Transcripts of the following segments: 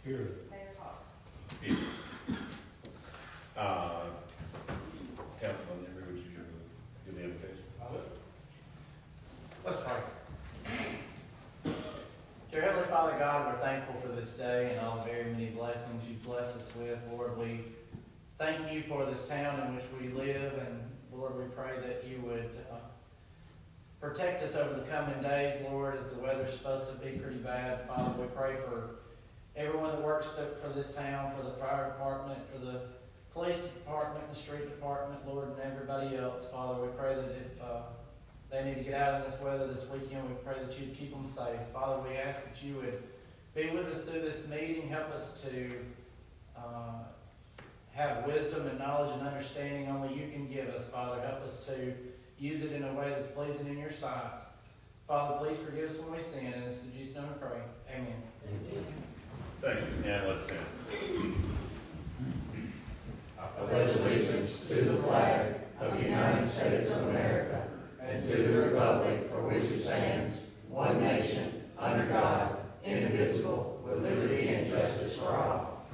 Here. Mayor Fox. Here. Councilman Henry, would you give the invitation? Let's pray. Dear Heavenly Father God, we're thankful for this day and all the very many blessings you've blessed us with. Lord, we thank you for this town in which we live, and Lord, we pray that you would protect us over the coming days, Lord, as the weather's supposed to be pretty bad. Father, we pray for everyone that works for this town, for the fire department, for the police department, the street department, Lord, and everybody else. Father, we pray that if they need to get out in this weather this weekend, we pray that you'd keep them safe. Father, we ask that you would be with us through this meeting. Help us to have wisdom and knowledge and understanding only you can give us. Father, help us to use it in a way that's pleasing in your sight. Father, please forgive us when we sin, and it's in Jesus' name we pray. Amen. Thank you, and let's stand. I pledge allegiance to the flag of the United States of America and to the republic for which it stands, one nation, under God, indivisible, with liberty and justice for all.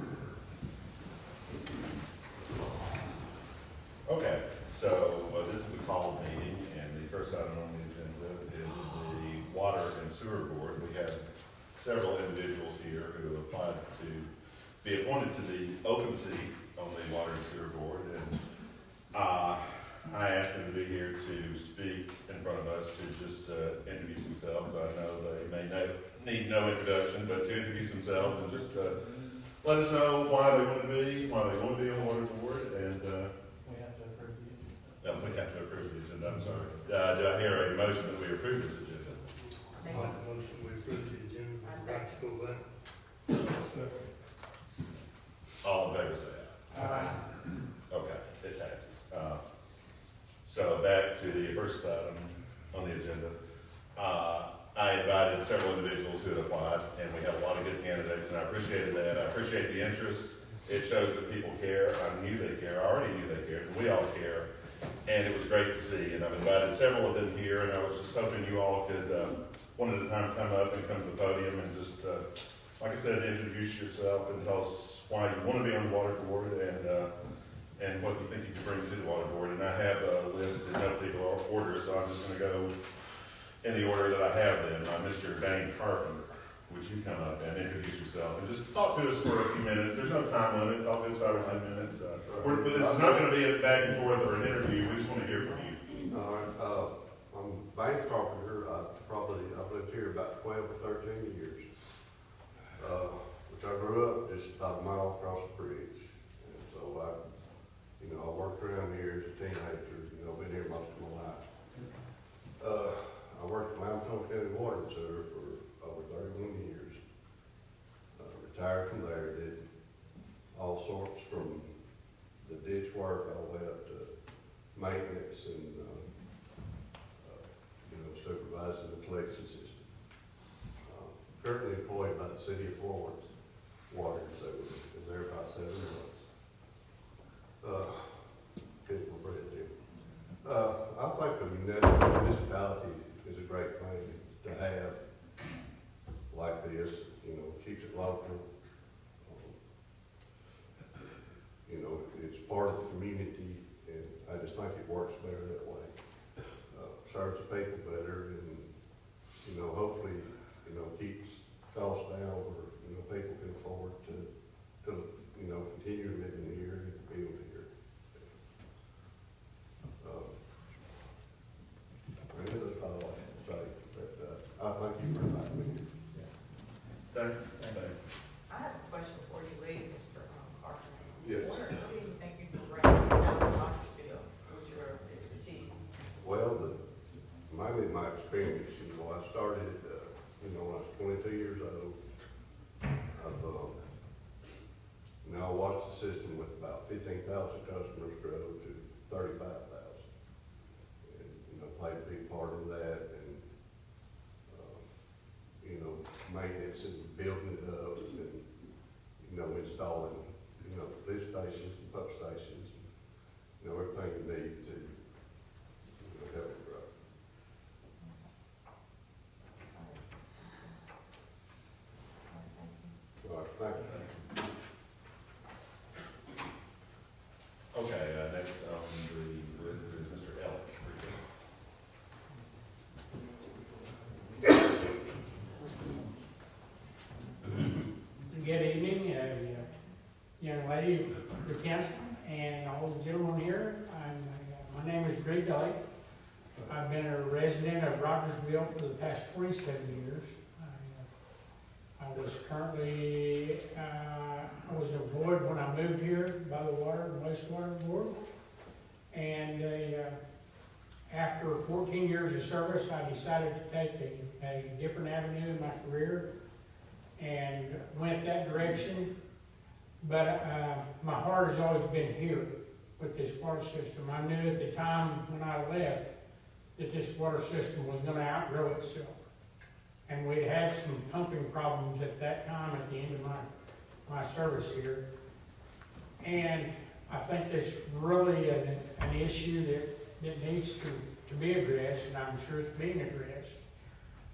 Okay, so this is a called meeting, and the first item on the agenda is the Water and Sewer Board. We have several individuals here who have applied to be appointed to the open seat on the Water and Sewer Board, and I asked them to be here to speak in front of us, to just introduce themselves. I know they may need no introduction, but to introduce themselves and just let us know why they want to be on the Water Board, and We have to approve you. we have to approve the agenda, I'm sorry. Do I hear a motion that we approve this agenda? Make a motion, we approve the agenda. I second. Practical that. All in favor, say aye. Aye. Okay, it passes. So back to the first item on the agenda. I invited several individuals who had applied, and we had a lot of good candidates, and I appreciated that. I appreciate the interest. It shows that people care. I knew they care. I already knew they cared. We all care. And it was great to see. And I've invited several of them here, and I was just hoping you all could, one at a time, come up and come to the podium and just, like I said, introduce yourself and tell us why you want to be on the Water Board and what you think you can bring to the Water Board. And I have a list in no particular order, so I'm just going to go in the order that I have them. Mr. Dane Carpenter, would you come up and introduce yourself and just talk to us for a few minutes? There's no time limit. Talk to us over 10 minutes. This is not going to be a back and forth or an interview. We just want to hear from you. All right, I'm Bank Carpenter. I've lived here about 12 or 13 years. Which I grew up just about a mile across the bridge. And so I worked around here as a teenager, been here most of my life. I worked at Lamberton County Water and Sewer for over 31 years. Retired from there, did all sorts from the ditch work all the way up to maintenance and supervising the collection system. Currently employed by the city of Fort Worth Water and Sewer. Been there about 7 months. Good for bread too. I think the municipality is a great thing to have like this. Keeps it local. It's part of the community, and I just think it works better that way. Serves the people better, and hopefully, keeps costs down where people can afford to continue living here and build here. And that's all I have to say. But I thank you for inviting me here. Thank you. I have a question before you leave, Mr. Carpenter. Yes. What do you think you can bring to the town of Rogersville with your expertise? Well, mainly my experience, I started, when I was 22 years old. I watched the system with about 15,000 customers grow to 35,000. And, played a big part in that, and, maintenance and building it up, and, installing, lift stations and pump stations, everything you need to, help it grow. All right, thank you. Good evening, young lady, the council, and all the gentlemen here. My name is Greg Dolly. I've been a resident of Rogersville for the past 47 years. I was currently, I was employed when I moved here by the Water and Wastewater Board. And after 14 years of service, I decided to take a different avenue in my career and went that direction. But my heart has always been here with this water system. I knew at the time when I left that this water system was going to outgrow itself. And we had some pumping problems at that time at the end of my service here. And I think that's really an issue that needs to be addressed, and I'm sure it's being addressed.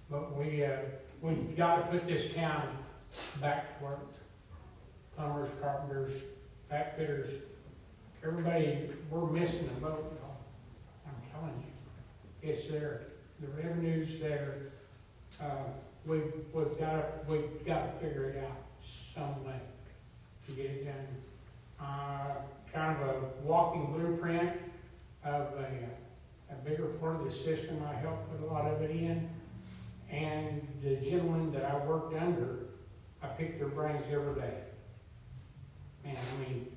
But we've got to put this town back to work. Plumbers, carpenters, back fitters, everybody, we're missing the boat, y'all. I'm telling you, it's there. The revenue's there. We've got to figure it out some way to get it done. Kind of a walking blueprint of a bigger part of the system. I helped put a lot of it in. And the gentlemen that I worked under, I picked their brains every day. Man, I mean,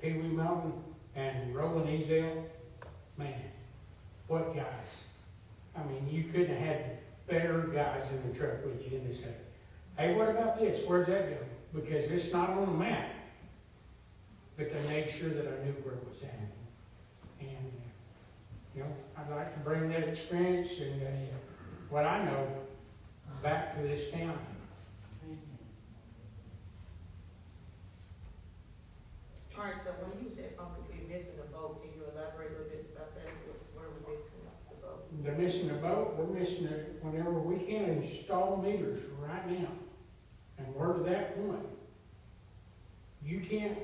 Pee Wee Mountain and Roland Easdale, man, what guys. I mean, you couldn't have had better guys in the truck with you than to say, hey, what about this? Where's that going? Because it's not on the map. But they made sure that I knew where it was at. And, you know, I'd like to bring that experience and what I know back to this town. All right, so when you said something, we're missing the boat, can you elaborate a little bit about that? Where are we missing the boat? They're missing a boat, we're missing it whenever we can install meters right now. And we're to that point. You can't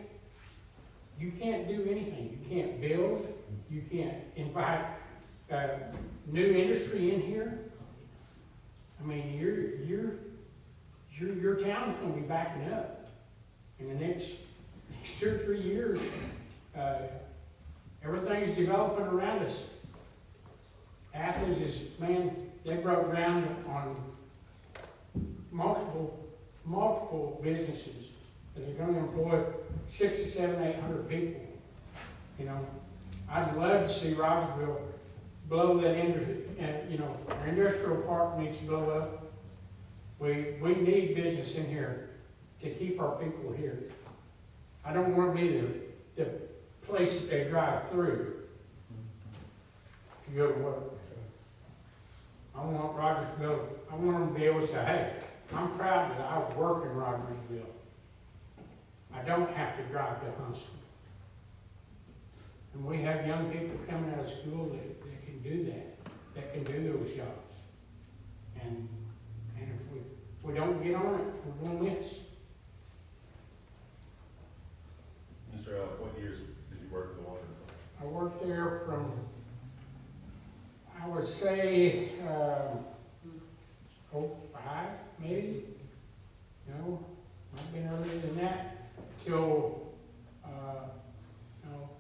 do anything. You can't build, you can't invite new industry in here. I mean, your town's gonna be backing up in the next 2 or 3 years. Everything's developing around us. Athens is, man, they broke ground on multiple businesses that are gonna employ 600 to 700, 800 people. You know, I'd love to see Rogersville blow that industry, and you know, our industrial park needs to blow up. We need business in here to keep our people here. I don't want to be the place that they drive through to go to work. I want Rogersville, I want them to be able to say, hey, I'm proud that I work in Rogersville. I don't have to drive to Huntsville. And we have young people coming out of school that can do that can do those jobs. And if we don't get on it, we're going to miss. Mr. Allen, what years did you work in the water? I worked there from, I would say, 05, maybe. No, might have been earlier than that. Till, no,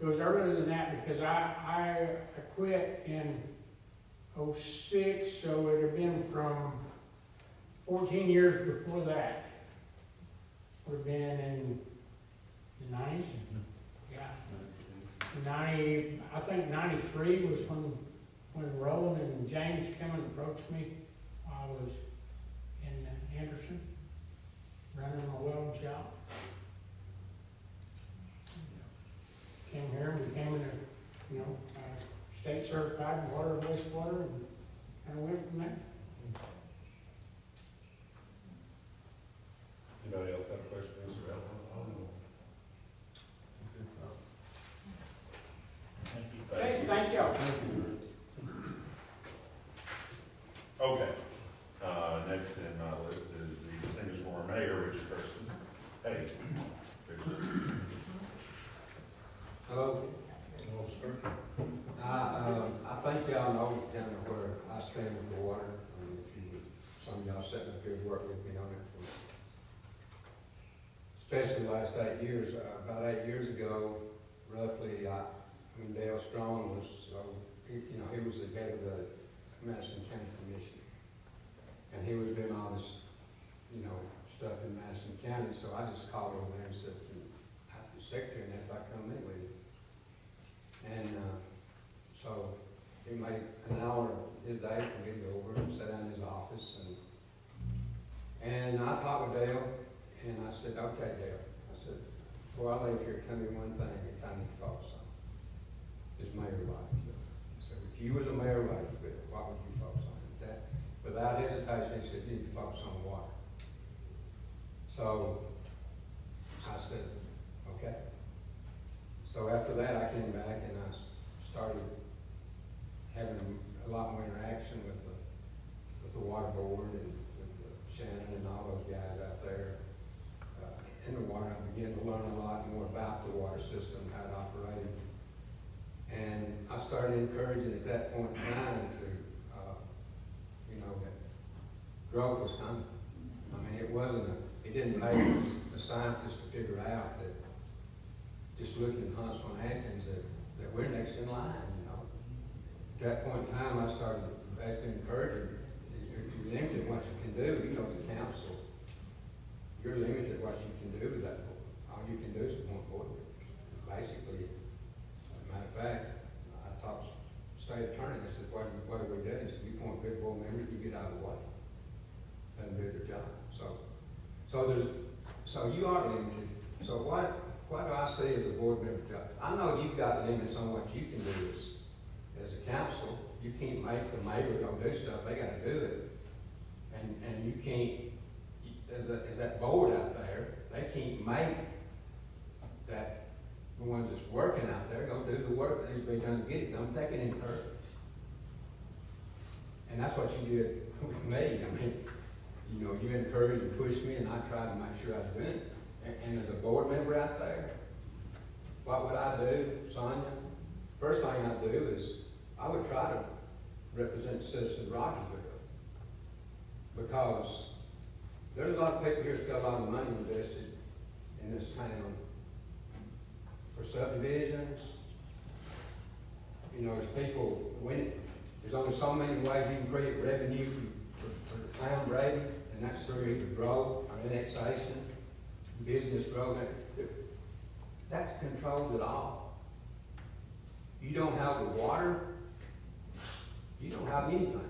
it was earlier than that because I quit in 06, so it would have been from 14 years before that. Would have been in the 90s. Yeah. 90, I think 93 was when Roland and James came and approached me. I was in Anderson, running my welding shop. Came here and became state certified in water and wastewater, and went from there. Anybody else have a question, Mr. Allen? Okay, thank y'all. Okay, next in my list is the distinguished former mayor, Richard Kirsten. Hey, Richard. Hello. I think y'all know kind of where I stand with the water. Some of y'all sitting up here working with me on it for especially the last 8 years. About 8 years ago, roughly, Dale Strong was, he was the head of the Madison County Commission. And he was doing all this, stuff in Madison County, so I just called over there and said, the secretary, and if I come in with you. And, so he made an hour of his day for me to go over and sit down in his office, and I talked with Dale, and I said, okay, Dale, I said, before I leave here, tell me one thing that I need to focus on. Is Mayor Rogersville. I said, if you was a mayor of Rogersville, what would you focus on? That, without hesitation, he said, you need to focus on water. So I said, okay. So after that, I came back and I started having a lot more interaction with the water board and with Shannon and all those guys out there in the water. I began to learn a lot more about the water system, how it operated. And I started encouraging at that point in time to, that growth was coming. It didn't take a scientist to figure out that just looking at Huntsville and Athens that we're next in line, At that point in time, I started actually encouraging, you're limited in what you can do, as a council. You're limited in what you can do with that board. All you can do is appoint board members. Basically, as a matter of fact, I talked to the state attorney, I said, what are we doing? He said, you appoint good board members, you get out of the way. Let them do their job. So you are limited. So what do I see as a board member job? I know you've got limits on what you can do as a council. You can't make the mayor go do stuff, they gotta do it. And you can't, as that board out there, they can't make that, the ones that's working out there, go do the work that needs to be done to get it done. They can encourage. And that's what you did with me. You encouraged and pushed me, and I tried to make sure I was doing it. And as a board member out there, what would I do, Sonia? First thing I'd do is I would try to represent the citizens of Rogersville, because there's a lot of people here that's got a lot of money invested in this town for subdivisions. There's people, there's only so many ways you can create revenue for the town, Brady, and that's through either growth or annexation, business growth. That controls it all. You don't have the water, you don't have anything.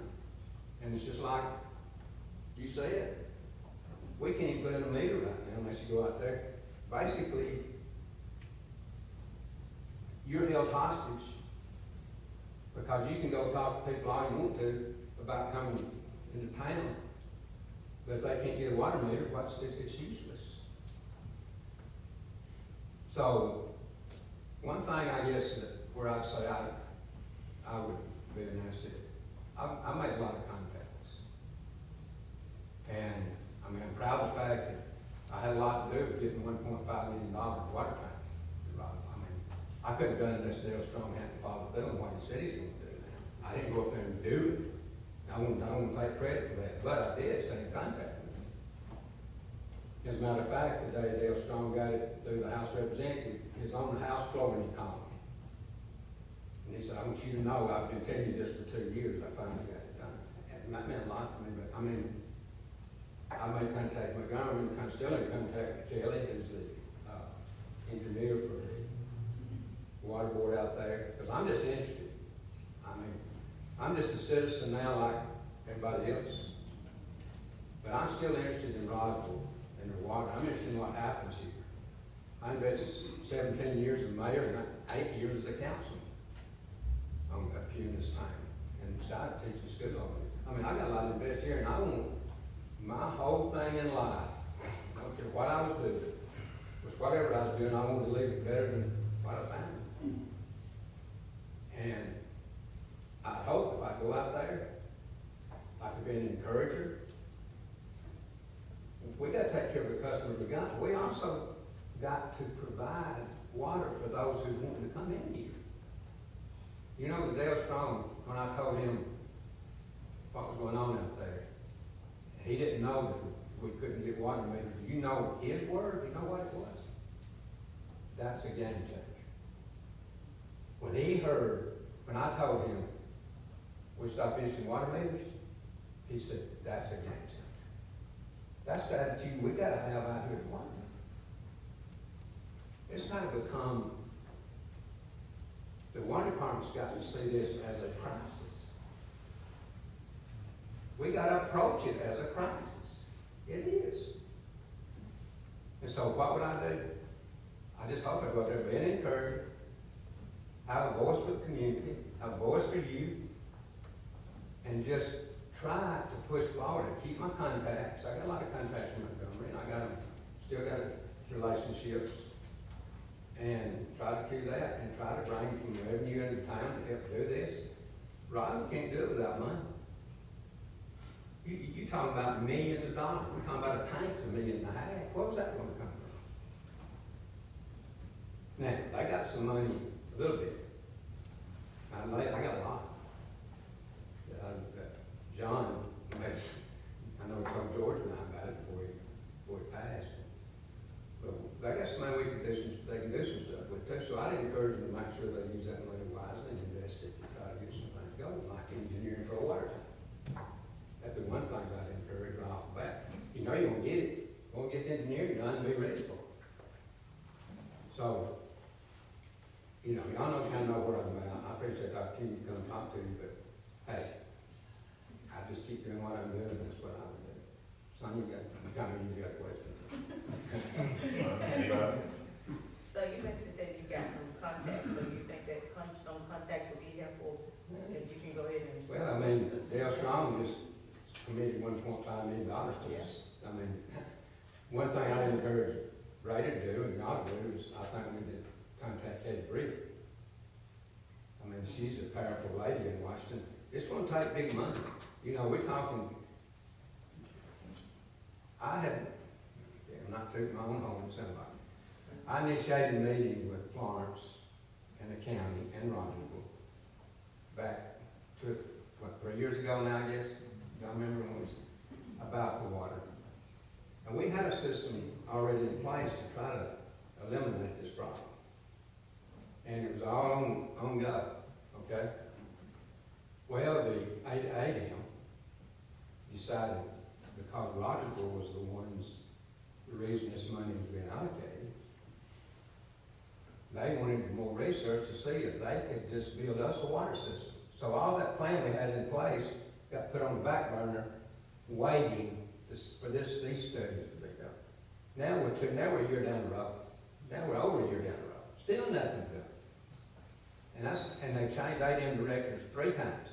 And it's just like you said, we can't even put in a meter right now unless you go out there. Basically, you're held hostage because you can go talk to people all you want to about coming into town. But if they can't get a water meter, it's useless. So, one thing I guess where I'd say I would be an asset, I made a lot of contacts. And I'm proud of the fact that I had a lot to do with getting $1.5 million water tank. I couldn't have done it unless Dale Strong had to follow through on what he said he was going to do. I didn't go up there and do it. I don't want to take credit for that, but I did stay in contact with him. As a matter of fact, the day Dale Strong got it through the House Representative, he was on the House floor when he called me. And he said, I want you to know I've been telling you this for 2 years. I finally got it done. And that meant a lot to me, but I made contact with Montgomery, and I'm still in contact with Kelly, who's the engineer for the water board out there, because I'm just interested. I'm just a citizen now like everybody else. But I'm still interested in Rogersville and the water. I'm interested in what happens here. I invested 17 years as mayor and 8 years as a councilman up here in this town. And started teaching school over here. I got a lot to invest here, and I want my whole thing in life, I don't care what I was doing, was whatever I was doing, I wanted to leave it better than what I found. And I hope if I go out there, I could be an encourager. We got to take care of the customers we got. We also got to provide water for those who want to come in here. Dale Strong, when I told him what was going on out there, he didn't know that we couldn't get big water meters, do you know his word? Do you know what it was? That's a game changer. When he heard, when I told him, we stopped issuing water meters, he said, that's a game changer. That's the attitude we gotta have out here at White. It's gotta become, the water department's got to see this as a crisis. We gotta approach it as a crisis. It is. And so what would I do? I just hope I go out there, be an encourager, have a voice for the community, have a voice for you, and just try to push forward and keep my contacts. I got a lot of contacts in Montgomery, and I got them, still got relationships, and try to do that, and try to bring some revenue into town to help do this. Roger can't do it without money. You talk about millions of dollars. We're talking about a tank's $1.5 million. Where was that going to come from? Now, they got some money, a little bit. I got a lot. John, I know he told George and I about it before he passed. But they got some money they can do some stuff with too. So I'd encourage them to make sure they use that money wisely and invest it and try to get some things going, like engineering for a water tank. That'd be one thing I'd encourage right off the bat. You know you're gonna get it. You're gonna get the engineering done and be ready for it. So, you know, y'all kind of know what I'm about. I appreciate the opportunity to come talk to you, but hey, I just keep doing what I'm doing, and that's what I would do. Son, you got a question. Anybody? So you basically said you got some contacts, so you think that contacts will be helpful, and you can go ahead and. Well, I mean, Dale Strong just committed $1.5 million to this. I mean, one thing I encourage Ray to do, and y'all to do, is I think we need to contact Katie Bree. I mean, she's a powerful lady in Washington. It's gonna take big money. You know, we're talking, I'm not tooting my own horn, somebody. I initiated a meeting with Florence and the county and Rogersville back to, 3 years ago now, I guess? Y'all remember when it was about the water? And we had a system already in place to try to eliminate this problem. And it was all on go, okay? Well, the ADM decided, because Rogersville was the reason this money was being allocated, they wanted more research to see if they could just build us a water system. So all that plan we had in place got put on the back burner, waiting for these studies to be done. Now we're a year down the road. Now we're over a year down the road. Still nothing done. And they changed ADM directors 3 times.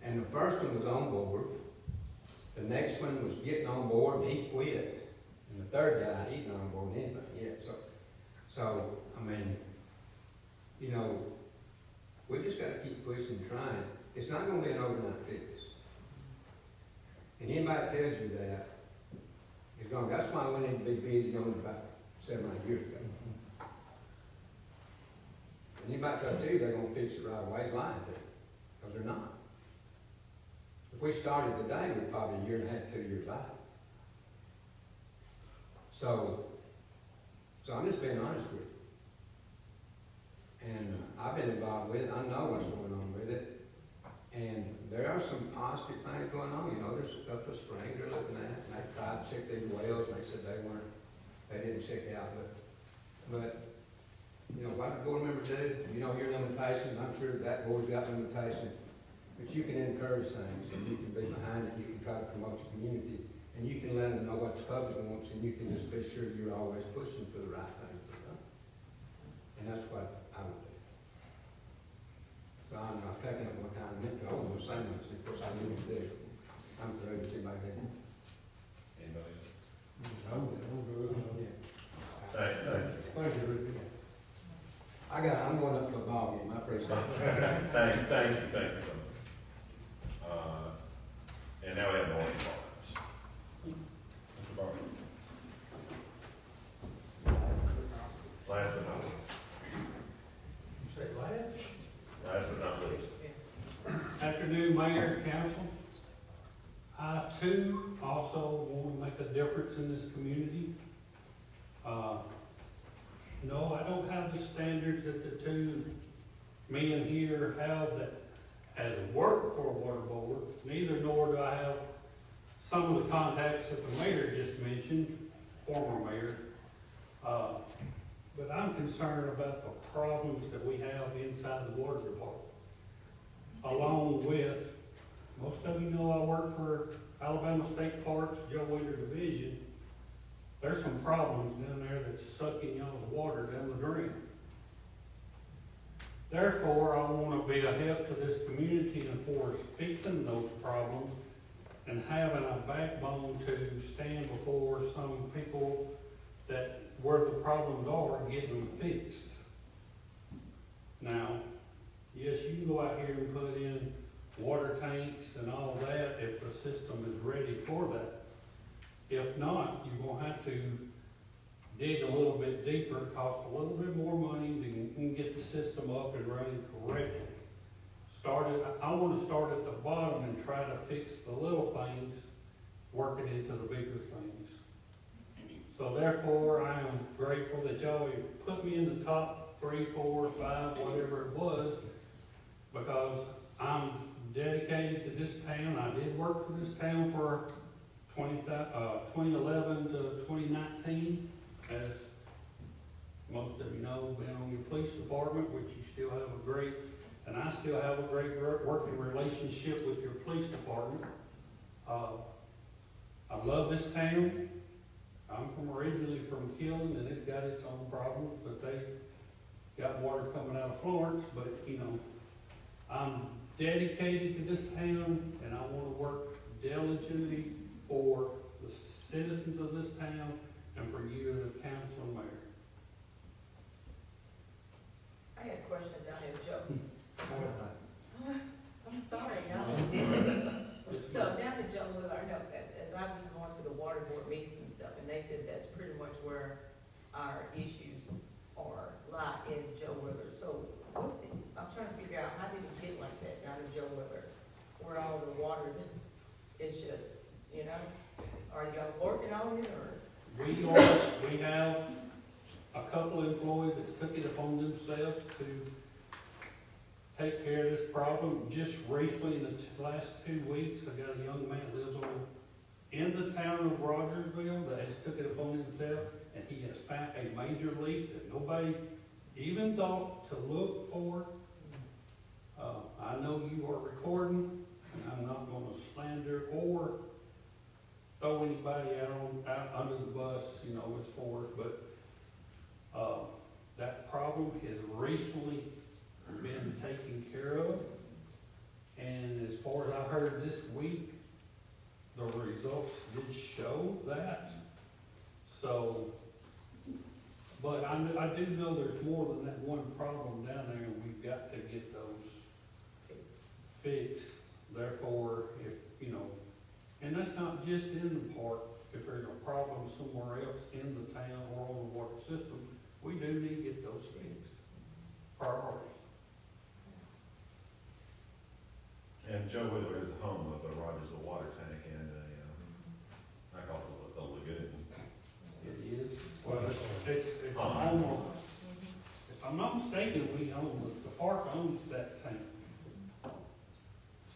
And the first one was on board. The next one was getting on board, and he quit. And the third guy, he's not on board with anything yet. So I mean, you know, we just got to keep pushing and trying. It's not going to be an overnight fix. And anybody that tells you that is going. That's why we need to be busy on it about 7 or 8 years ago. And anybody try to tell you they're going to fix it right away is lying to you, because they're not. If we started today, we're probably a year and a half, 2 years out. So I'm just being honest with you. And I've been involved with it. I know what's going on with it. And there are some positive things going on. You know, there's a couple of springs they're looking at, and they tried to check these wells, and they said they didn't check out. But you know, what the board members do, you know your limitations. I'm sure that board's got limitations. But you can encourage things, and you can be behind it. You can try to promote your community, and you can let them know what the public wants, and you can just be sure you're always pushing for the right thing to be done. And that's what I would do. So I'm not taking up more time. I don't say much, of course I need to do. I'm through with anybody there. Anybody else? I'm good. Yeah. Thank you. Thank you, Ricky. I'm going up for a ball game. I appreciate it. Thank you so much. And now we have noise volumes. Mr. Barber. Last but not least. You say last? Last but not least. Afternoon, Mayor, Council. I too also want to make a difference in this community. No, I don't have the standards that the two men here have that has worked for a water board, neither nor do I have some of the contacts that the mayor just mentioned, former mayor. But I'm concerned about the problems that we have inside the water department. Along with, most of you know I work for Alabama State Parks, Joe Wheeler Division. There's some problems down there that's sucking y'all's water down the drain. Therefore, I want to be a help to this community and for fixing those problems and having a backbone to stand before some people that where the problems are and getting them fixed. Now, yes, you can go out here and put in water tanks and all that if the system is ready for that. If not, you're gonna have to dig a little bit deeper, cost a little bit more money to get the system up and running correctly. I wanna start at the bottom and try to fix the little things, working into the bigger things. So therefore, I am grateful that y'all put me in the top 3, 4, 5, whatever it was, because I'm dedicated to this town. I did work for this town for 2011 to 2019, as most of you know, been on your police department, which you still have a great, and I still have a great working relationship with your police department. I love this town. I'm originally from Killen, and it's got its own problems, but they got water coming out of Florence, but you know, I'm dedicated to this town, and I want to work diligently for the citizens of this town and for you as a council and mayor. I had a question down there, Joe. I'm sorry, no. So down at Joe Wheeler, I know, as I've been going to the water board meetings and stuff, and they said that's pretty much where our issues lie in Joe Wheeler. So I'm trying to figure out, how did it get like that down in Joe Wheeler, where all the water is in? It's just, you know, are y'all working on it, or? We have a couple of employees that took it upon themselves to take care of this problem. Just recently, in the last 2 weeks, I got a young man that lives in the town of Rogersville that has took it upon himself, and he has found a major leak that nobody even thought to look for. I know you are recording, and I'm not gonna slander or throw anybody out under the bus, you know, as for it, but, that problem has recently been taken care of. And as far as I heard this week, the results did show that. So, but I do know there's more than that one problem down there, and we've got to get those fixed. Therefore, if, you know, and that's not just in the park, if there's a problem somewhere else in the town or on the water system, we do need to get those fixed. Priority. And Joe Wheeler is the home of the Rogersville water tank and I call it a lagoon. It is, well, it's almost, if I'm not mistaken, we own, the park owns that tank.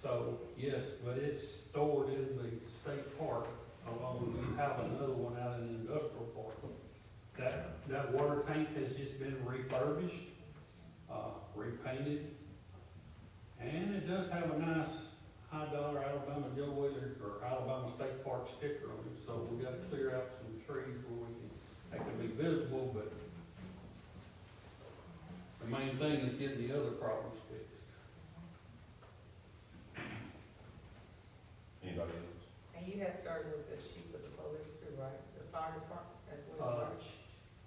So, yes, but it's stored in the state park, along with, you have another one out in the industrial park. That water tank has just been refurbished, repainted, and it does have a nice $high Alabama Joe Wheeler or Alabama State Park sticker on it. So we got to clear out some trees where they can be visible, but the main thing is getting the other problems fixed. Anybody else? And you have started with the chief of the police too, right? The fire department as well?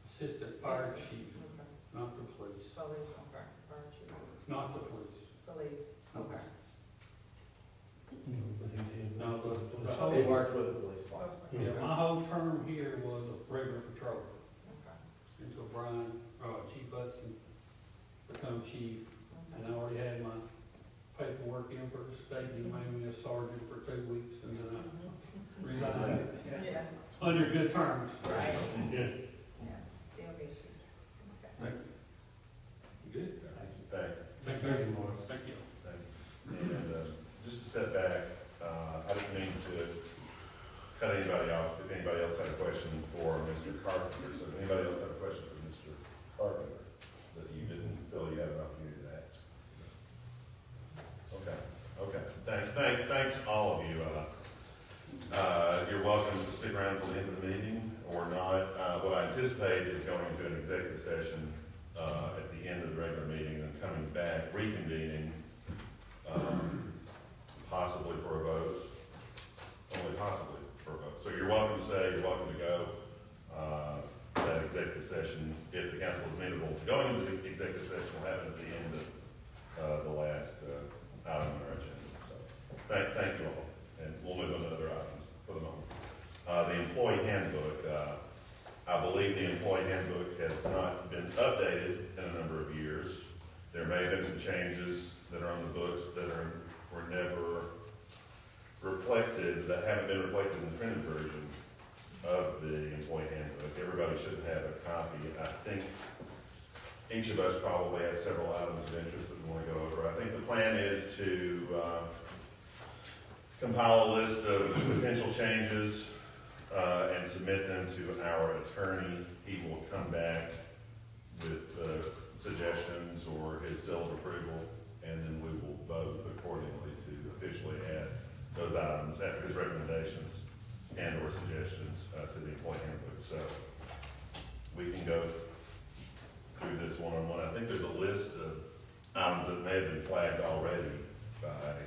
Assistant fire Assistant. chief, Okay. not the police, Police, okay, fire chief, not the police. police, okay. No, the He whole, worked with the police department. yeah, my whole term here was a regular patrol Okay. until Chief Hudson become chief. And I already had my paperwork in for the state, and he made me a sergeant for 2 weeks, and then I under good terms. Right. Yeah. Yeah, still issues. Okay. Good. Thank Thank you. Thank you. you. And, just to step back, I didn't mean to cut anybody off, if anybody else had a question for Mr. Carpenter. So if anybody else had a question for Mr. Carpenter that you didn't feel you had an opportunity to ask? Okay. Thanks all of you. You're welcome to stick around till the end of the meeting or not. What I anticipate is going into an executive session at the end of the regular meeting and coming back, reconvening, possibly for a vote, only possibly for a vote. So you're welcome to stay, you're welcome to go. That executive session, if the council is amenable to going into the executive session, will happen at the end of the last item on our agenda. So thank you all, and we'll move on to other items for the moment. The employee handbook, I believe the employee handbook has not been updated in a number of years. There may have been some changes that are on the books that were never reflected, that haven't been reflected in the printed version of the employee handbook. Everybody should have a copy. I think each of us probably has several items of interest that we want to go over. I think the plan is to compile a list of potential changes and submit them to our attorney. He will come back with suggestions or his seal of approval, and then we will vote accordingly to officially add those items after his recommendations and or suggestions to the employee handbook. So we can go through this one-on-one. I think there's a list of items that may have been flagged already by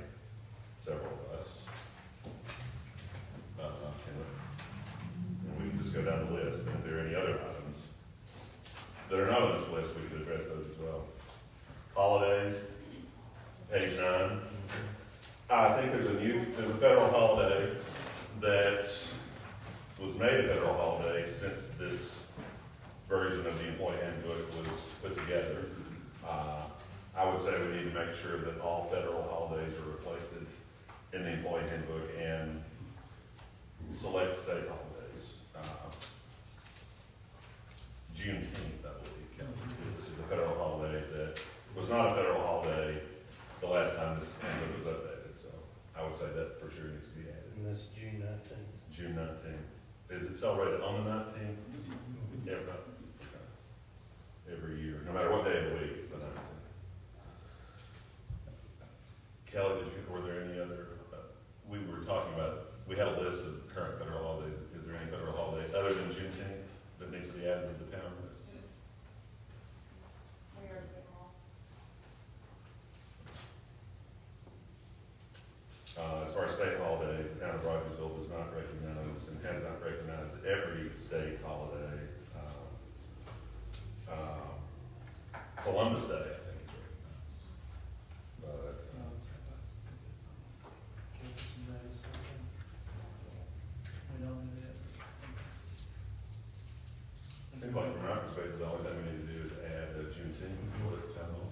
several of us. And we can just go down the list, and if there are any other items that are not on this list, we can address those as well. Holidays, page 9. I think there's a federal holiday that was made a federal holiday since this version of the employee handbook was put together. I would say we need to make sure that all federal holidays are reflected in the employee handbook and select state holidays. Juneteenth, I believe, is a federal holiday that was not a federal holiday the last time this handbook was updated. So I would say that for sure needs to be added. And that's June 19th. June 19th. Is it celebrated on the 19th? Yeah, okay. Every year, no matter what day of the week, it's the 19th. Kelly, were there any other, we were talking about, we had a list of current federal holidays. Is there any federal holiday other than Juneteenth that needs to be added to the town list? As far as state holidays, the town of Rogersville does not recognize and has not recognized every state holiday. Columbus Day, I think, is recognized. But, it seems like from my perspective, the only thing we need to do is add Juneteenth to the list of town hall.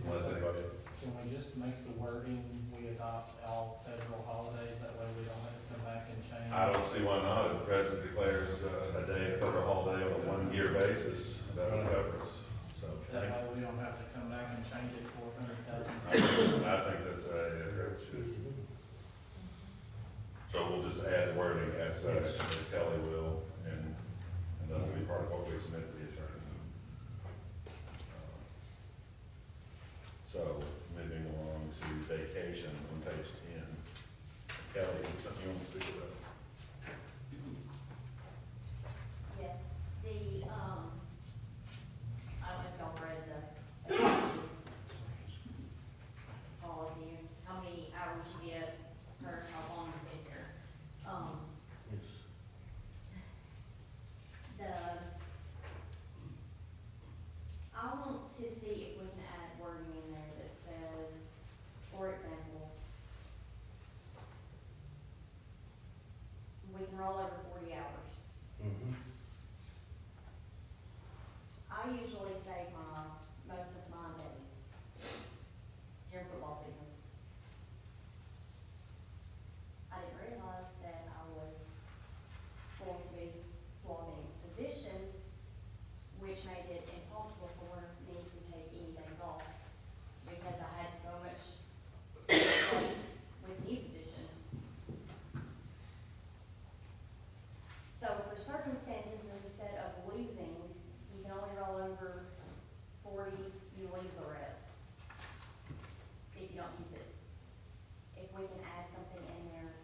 Unless anybody, Can we just make the wording, we adopt all federal holidays, that way we don't have to come back and change? I don't see why not. If the president declares a day a federal holiday on a one-year basis, that will cover us. So, That way we don't have to come back and change it 400,000. I think that's a approach. So we'll just add the wording as such, that Kelly will, and that'll be part of what we submit to the attorney. So, moving along to vacation on page 10. Kelly, is something you want to speak about? Yeah, I don't know if y'all read the policy, how many hours you get per how long you've been here. I want to see if we can add wording in there that says, for example, lose the rest if you don't use it. If we can add something in there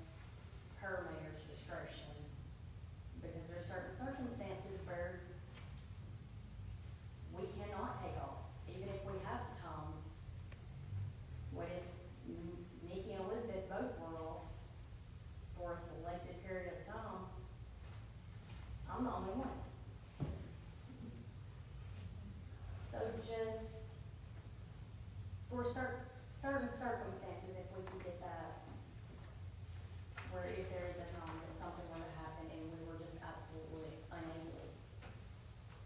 per mayor's discretion, because there's certain circumstances where we cannot take off, even if we have the time. What if Nikki and Elizabeth both were off for a selected period of time? I'm the only one. So just for certain circumstances, if we can get that, where if there is a time that something were to happen and we were just absolutely unable,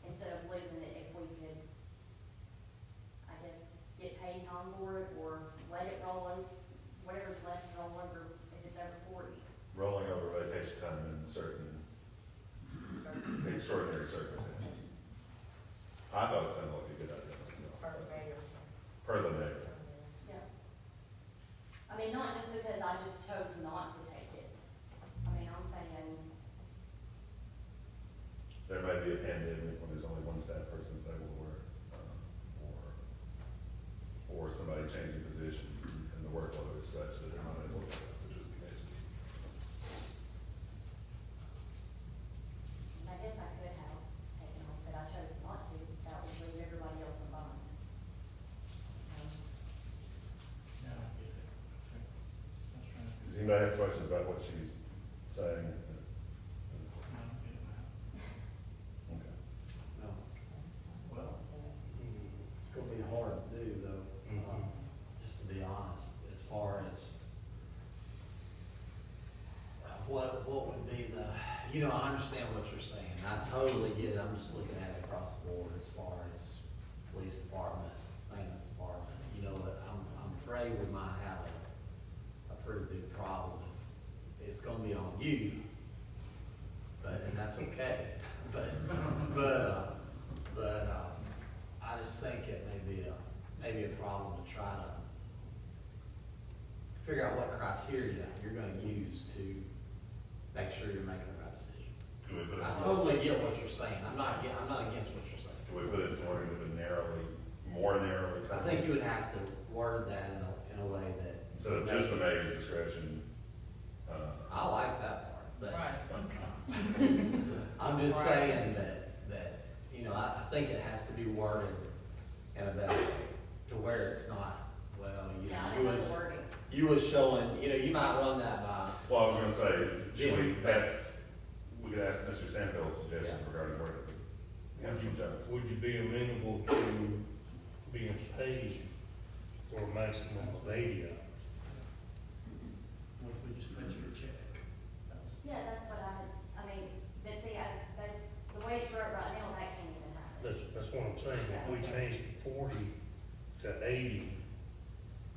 instead of losing it, if we could, I guess, get paid time for it or let it roll over, whatever's left roll over if it's over 40. Rolling over vacation time in certain extraordinary circumstances. I thought it sounded like a good idea myself. Per mayor. Per the mayor. Yeah. I mean, not just because I just chose not to take it. I mean, I'm saying, There may be a pandemic when there's only one staff person able to work, or somebody changing positions and the workload is such that they're not able to, which is the case. I guess I could have taken off, but I chose not to. That would leave everybody else in bond. No, I get it. Okay. That's right. Does anybody have questions about what she's saying? No, I get it now. Okay. No. Well, it's gonna be hard to do though, just to be honest, as far as what would be the, I understand what you're saying. I totally get it. I'm just looking at it across the board as far as police department, maintenance department. I'm afraid we might have a pretty big problem. It's gonna be on you, and that's okay. But I just think it may be a problem to try to figure out what criteria you're gonna use to make sure you're making the right decision. Do we put it, I totally get what you're saying. I'm not against what you're saying. do we put it in order to more narrowly? I think you would have to word that in a way that. Instead of just the mayor's discretion, I like that part, but. Right. I'm just Right. saying that, I think it has to be worded in a better way, to where it's not, well, Yeah, I don't know the wording. you was showing, you might run that by. well, I was gonna say, should we could ask Mr. Sandville's suggestion regarding where to. Would you be amenable to being paid for a maximum of 80 hours? What if we just cut you a check? Yeah, that's what I mean, but see, that's, the way it's wrote right now, that can't even happen. That's what I'm saying, if we changed from 40 to 80,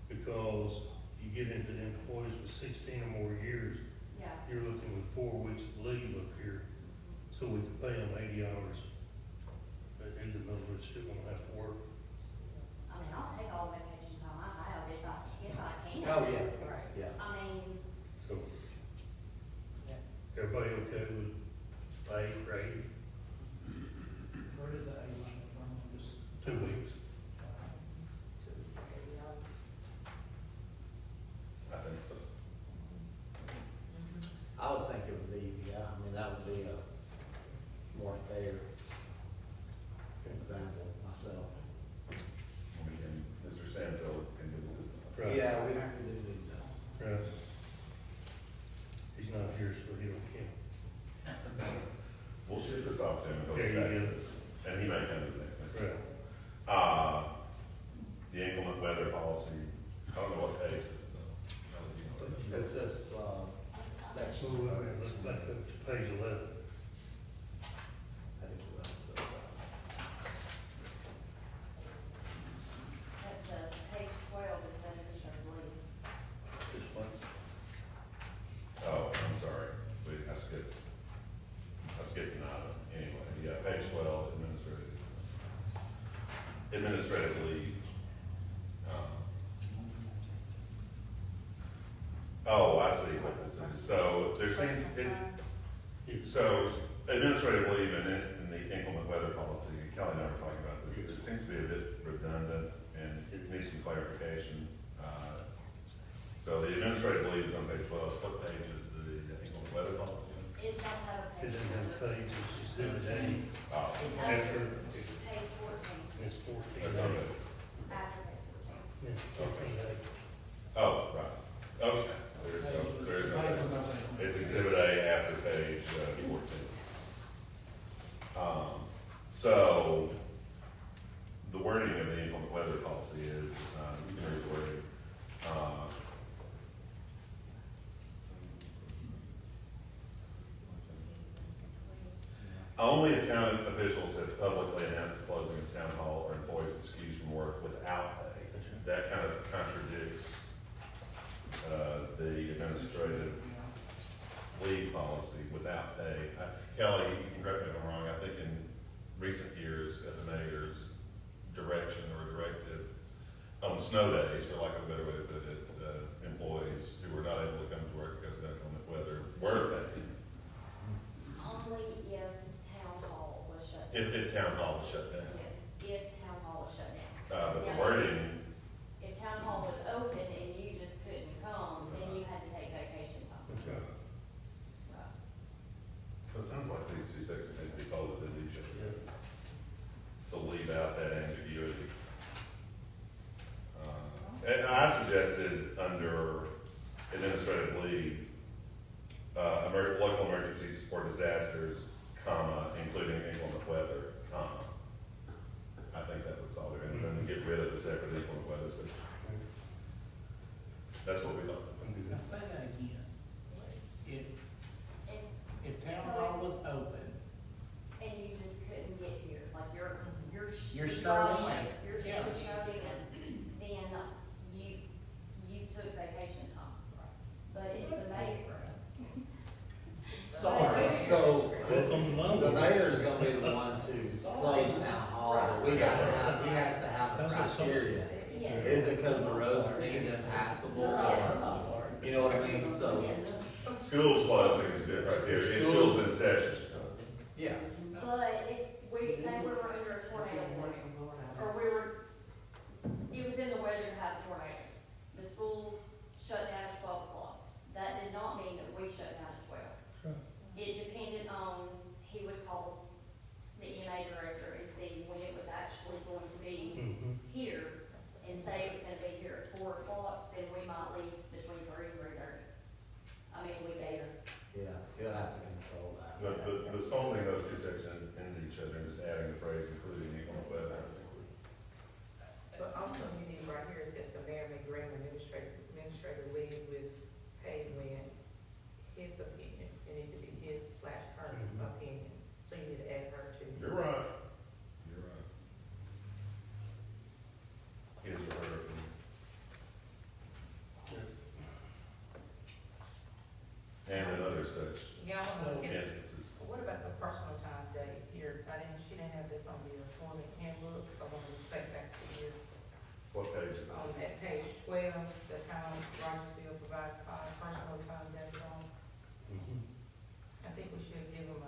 because you get into employees with 16 or more years, Yeah. you're looking at 4 weeks of leave up here, so we could pay them 80 hours. But even though we're still gonna have to work. I mean, I'll take all the vacation time I have if I can. Oh, yeah, Right. yeah. I mean, So, everybody okay with pay for 80? Where does that come from? Just 2 weeks. I think so. I would think it would be, that would be a more fair example myself. And Mr. Sandville can do this. Right. Yeah, we have to do that. Right. He's not here, so he don't count. We'll ship this off to him and he'll There get you back go. to it. And he may come to the next meeting. Right. The inclement weather policy, I don't know what page this is on. It's just, So, section. let's back up to page 11. at page 12 is beneficial leave. This one. Oh, I'm sorry, wait, I skipped an item, anyway, yeah, page 12, administrative leave. Oh, I see what this is, so there seems, so administrative leave and the inclement weather policy, Kelly and I were talking about this, it seems to be a bit redundant and it needs some clarification. So the administrative leave is on page 12. What page is the England weather policy? It don't have a It page. doesn't have a page, it's exhibit A, Oh, after, Page 14, it's 14 that's A. okay. after page 14. Yeah, 14 A. Oh, right. Okay. There is no page. It's exhibit A after page 14. So the wording of the inclement weather policy is, you can read the wording. Only if town officials have publicly announced the closing of town hall or employees excused from work without pay. That kind of contradicts the administrative leave policy without pay. Kelly, you can correct me if I'm wrong, I think in recent years, at the mayor's direction or directive, on snow days, for lack of a better way to put it, employees who were not able to come to work because of inclement weather were paid. Only if town hall was shut down. If town hall was shut down. Yes, if town hall was shut down. But the Yeah. wording, If town hall was open and you just couldn't come, then you had to take vacation time. Okay. Right. so it sounds like these two sections need to be folded into each other Yeah. to leave out that ambiguity. And I suggested under administrative leave, local emergencies or disasters, comma, including inclement weather, comma. I think that would solve it, and then get rid of the separate inclement weather section. That's what we thought. I'm good. Now say that again. If, And, if town So hall it- was open, and you just couldn't get here, like you're You're snowed in. running, You're Yeah. snowed in, then you took vacation time. But if the mayor. Sorry, so Welcome to the London. mayor's gonna be the one to close town hall, but we gotta have, he has to have the criteria. Yes. Is it because the roads are deemed impassable, or, you know what I mean, so, Yes. Schools closing is a good criteria, if schools in session. yeah. But if we say we were under a tornado warning, or it was in the weather to have a tornado, the schools shut down at 12 o'clock. That did not mean that we shut down at 12. Sure. It depended on, he would call the EMA director and see when it was actually going to be Mhm. here, and say it was gonna be here at 4 o'clock, then we might leave between 3 and 3:30. I mean, we better. Yeah, you'll have to control that. But folding those two sections into each other and just adding the phrase including inclement weather, I think we. But also you need right here, it says the mayor may grant administrative leave with pay when his opinion, it need to be his/her opinion. So you need to add her to. You're right. You're right. His or her opinion. And another such Yeah, I wanna look at this. instances. What about the personal time days here? She didn't have this on the employment handbook, so I want to take back to here. What page is On it? that page 12, the town Rogersville provides 5 personal time days on. Mhm. I think we should give them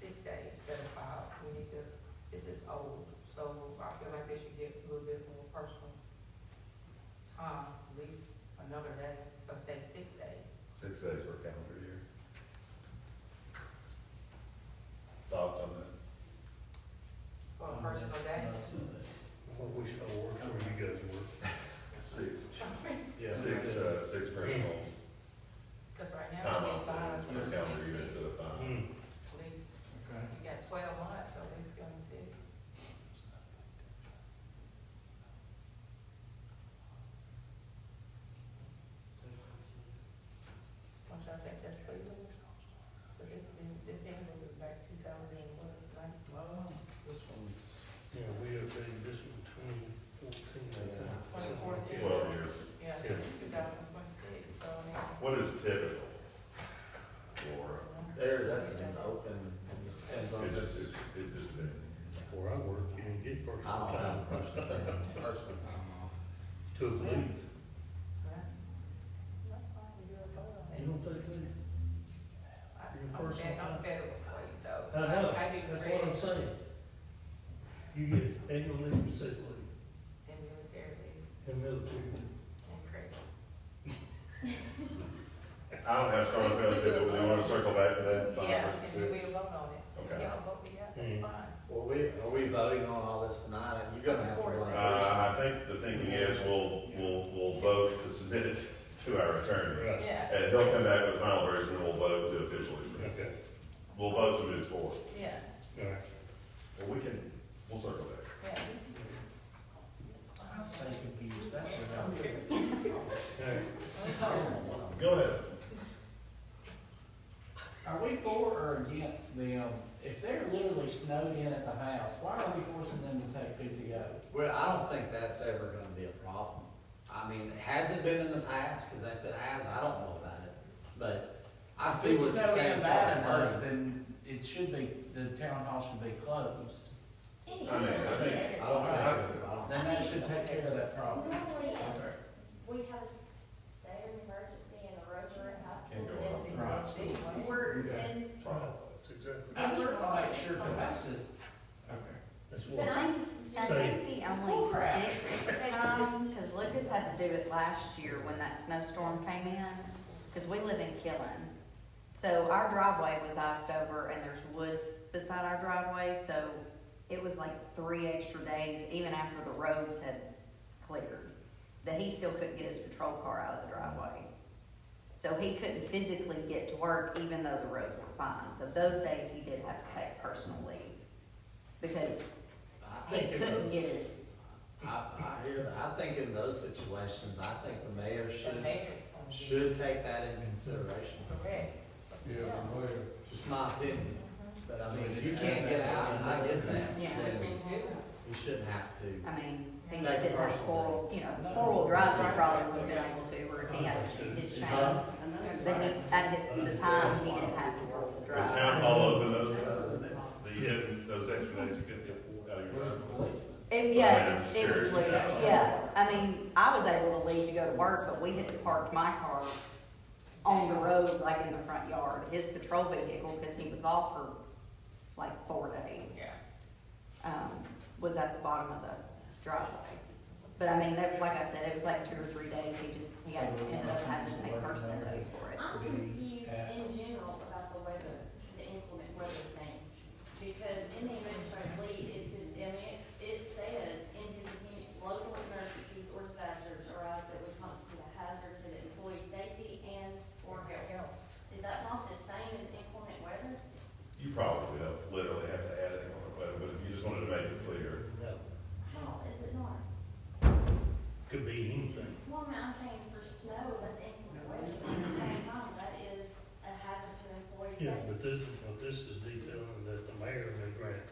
6 days instead of 5. We need to, this is old, so I feel like they should get a little bit more personal time, at least another day, so say 6 days. 6 days for a calendar year. Thoughts on that? For a personal day. What we should all work where you guys work. 6. Yeah. Six personal Because right now, time we off get 5, days so for a it's calendar only year 6. instead of 5. Mm. At least, okay. you got 12 months, so at least it's only 6. Don't y'all think that's pretty good? But this handbook is back 2000 and what, like, This one's. Yeah, we have this one 2014, I think. 2014. 12 years. yeah, so it's 2026, so I mean. What is typical for, There, that's an open, it just depends on it this. just depends. Where I work, you didn't get I personal don't time. have personal time off. Took leave. Right. That's fine, we do a vote on that. You don't take leave? Your personal I'm time. federal employee, so. I know, I do that's what I'm credit saying. You get annual leave and sick leave. and military go back to that, five Yeah, versus and we'll six? vote on it. Okay. Yeah, vote me out, that's Mm. fine. Well, are we voting on all this tonight? You're gonna have to run. I think the thinking is we'll vote to submit it to our attorney. Right, Yeah, And he'll come back with the final version, and we'll vote to officially. okay, We'll vote to move forward. yeah, all right. Well, we'll circle back. yeah. I'm so confused, that's All right. Go ahead. Are we for or against them, if they're literally snowed in at the house, why are we forcing them to take PCO? Well, I don't think that's ever gonna be a problem. I mean, has it been in the past? Cause if it has, I don't know about it. But I If see it's what you're snowed saying. in bad enough, then it should be, the town hall should be closed. I mean, I think, I don't I- know. Then that should take care of that problem. Normally, Okay. we have a state of emergency in the Rogersville High Can't go School. on. Right. We're, Okay. and, Trial, that's exactly, I just wanna make sure, cause that's just, okay. that's but what, I'm, I think the only Crap. sixth time, because Lucas had to do it last year when that snowstorm came in, because we live in Killen. So our driveway was iced over and there's woods beside our driveway, so it was like 3 extra days, even after the roads had cleared, that he still couldn't get his patrol car out of the driveway. So he couldn't physically get to work even though the roads were fine. So those days he did have to take personal leave, because I he think in couldn't those, get his, I hear that. I think in those situations, I think the mayor The should mayor's gonna be should take that in consideration. correct. Just my opinion. But I mean, if you can't get out, and I get that, Yeah. then you shouldn't have to. I mean, he Make just it didn't have personal. four, you know, four-wheel drive, he probably would have been able to, or he had his chains. But he, at the time, he didn't have four-wheel Was drive. town hall open those days? That you couldn't, those extra days you couldn't get out of your Where's the driveway? policeman? Yeah, it was Lucas, yeah. I mean, I was able to leave to go to work, but we had parked my car on the road, like in the front yard, his patrol vehicle, because he was off for like 4 days. Yeah. Was at the bottom of the driveway. But I mean, that, like I said, it was like 2 or 3 days, he ended up having to take personal days for it. I'm confused in general about the weather, the inclement weather thing. Because in the administrative lead, it says, in his opinion, local emergencies or disasters arise that would constitute a hazard to the employee's safety and or health. Is that not the same as inclement weather? You probably don't literally have to add anything on the weather, but if you just wanted to make it clear. no, How is it not? could be anything. Well, I'm saying for snow, that's inclement weather, but at the same time, that is a hazard to employees' Yeah, safety. but this is detailing that the mayor may grant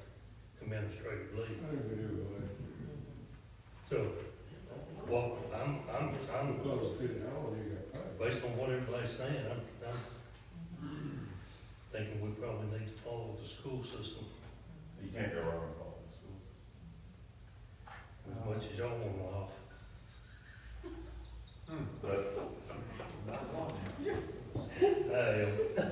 administrative leave. So, well, I'm, based on what everybody's saying, I'm thinking we probably need to follow the school system You can't go wrong with all this. as much as y'all want off.